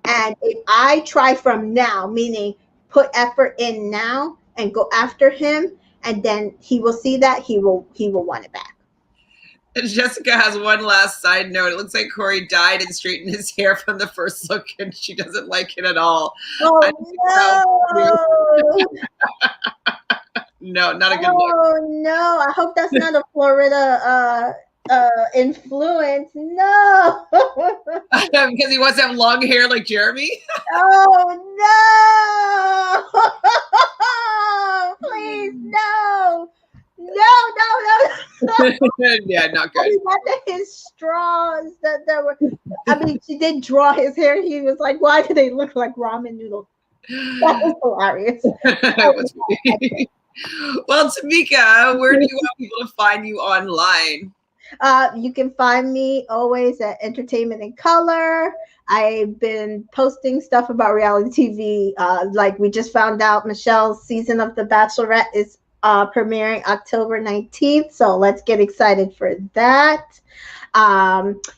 And if I try from now, meaning put effort in now and go after him, and then he will see that he will want it back. And Jessica has one last side note. It looks like Corey dyed and straightened his hair from the first look, and she doesn't like it at all. Oh, no. No, not a good look. Oh, no. I hope that's not a Florida influence. No. Because he wants to have long hair like Jeremy? Oh, no. Please, no. No. Yeah, not good. His straws that were. I mean, she did draw his hair. He was like, "Why do they look like ramen noodles?" That was hilarious. Well, Tamika, where do you want people to find you online? You can find me always at Entertainment in Color. I've been posting stuff about reality TV. Like we just found out, Michelle's season of The Bachelorette is premiering October 19th. So let's get excited for that.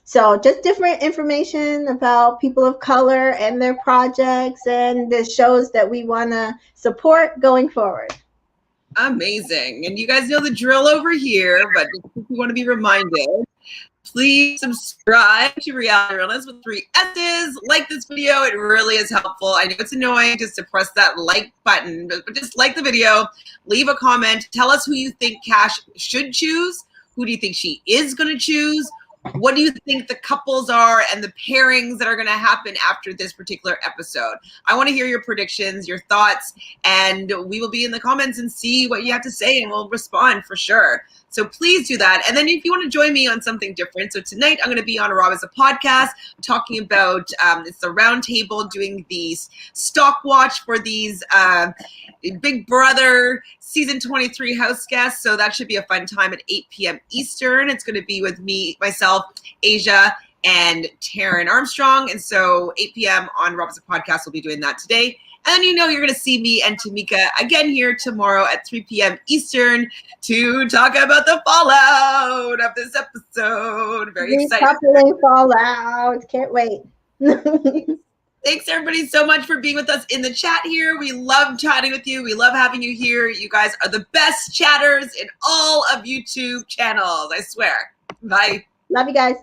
So just different information about people of color and their projects and the shows that we want to support going forward. Amazing. And you guys know the drill over here, but if you want to be reminded, please subscribe to Realnesss with 3 S's. Like this video. It really is helpful. I know it's annoying just to press that like button, but just like the video, leave a comment. Tell us who you think Cash should choose. Who do you think she is going to choose? What do you think the couples are and the pairings that are going to happen after this particular episode? I want to hear your predictions, your thoughts, and we will be in the comments and see what you have to say, and we'll respond for sure. So please do that. And then if you want to join me on something different, so tonight I'm going to be on Rob as a podcast talking about, it's the round table doing the stock watch for these Big Brother season 23 house guests. So that should be a fun time at 8 p.m. Eastern. It's going to be with me, myself, Asia, and Taryn Armstrong. And so 8 p.m. on Rob as a podcast, we'll be doing that today. And then you're going to see me and Tamika again here tomorrow at 3 p.m. Eastern to talk about the fallout of this episode. Very excited. Recoupling fallout. Can't wait. Thanks, everybody, so much for being with us in the chat here. We love chatting with you. We love having you here. You guys are the best chatters in all of YouTube channels, I swear. Bye. Love you guys.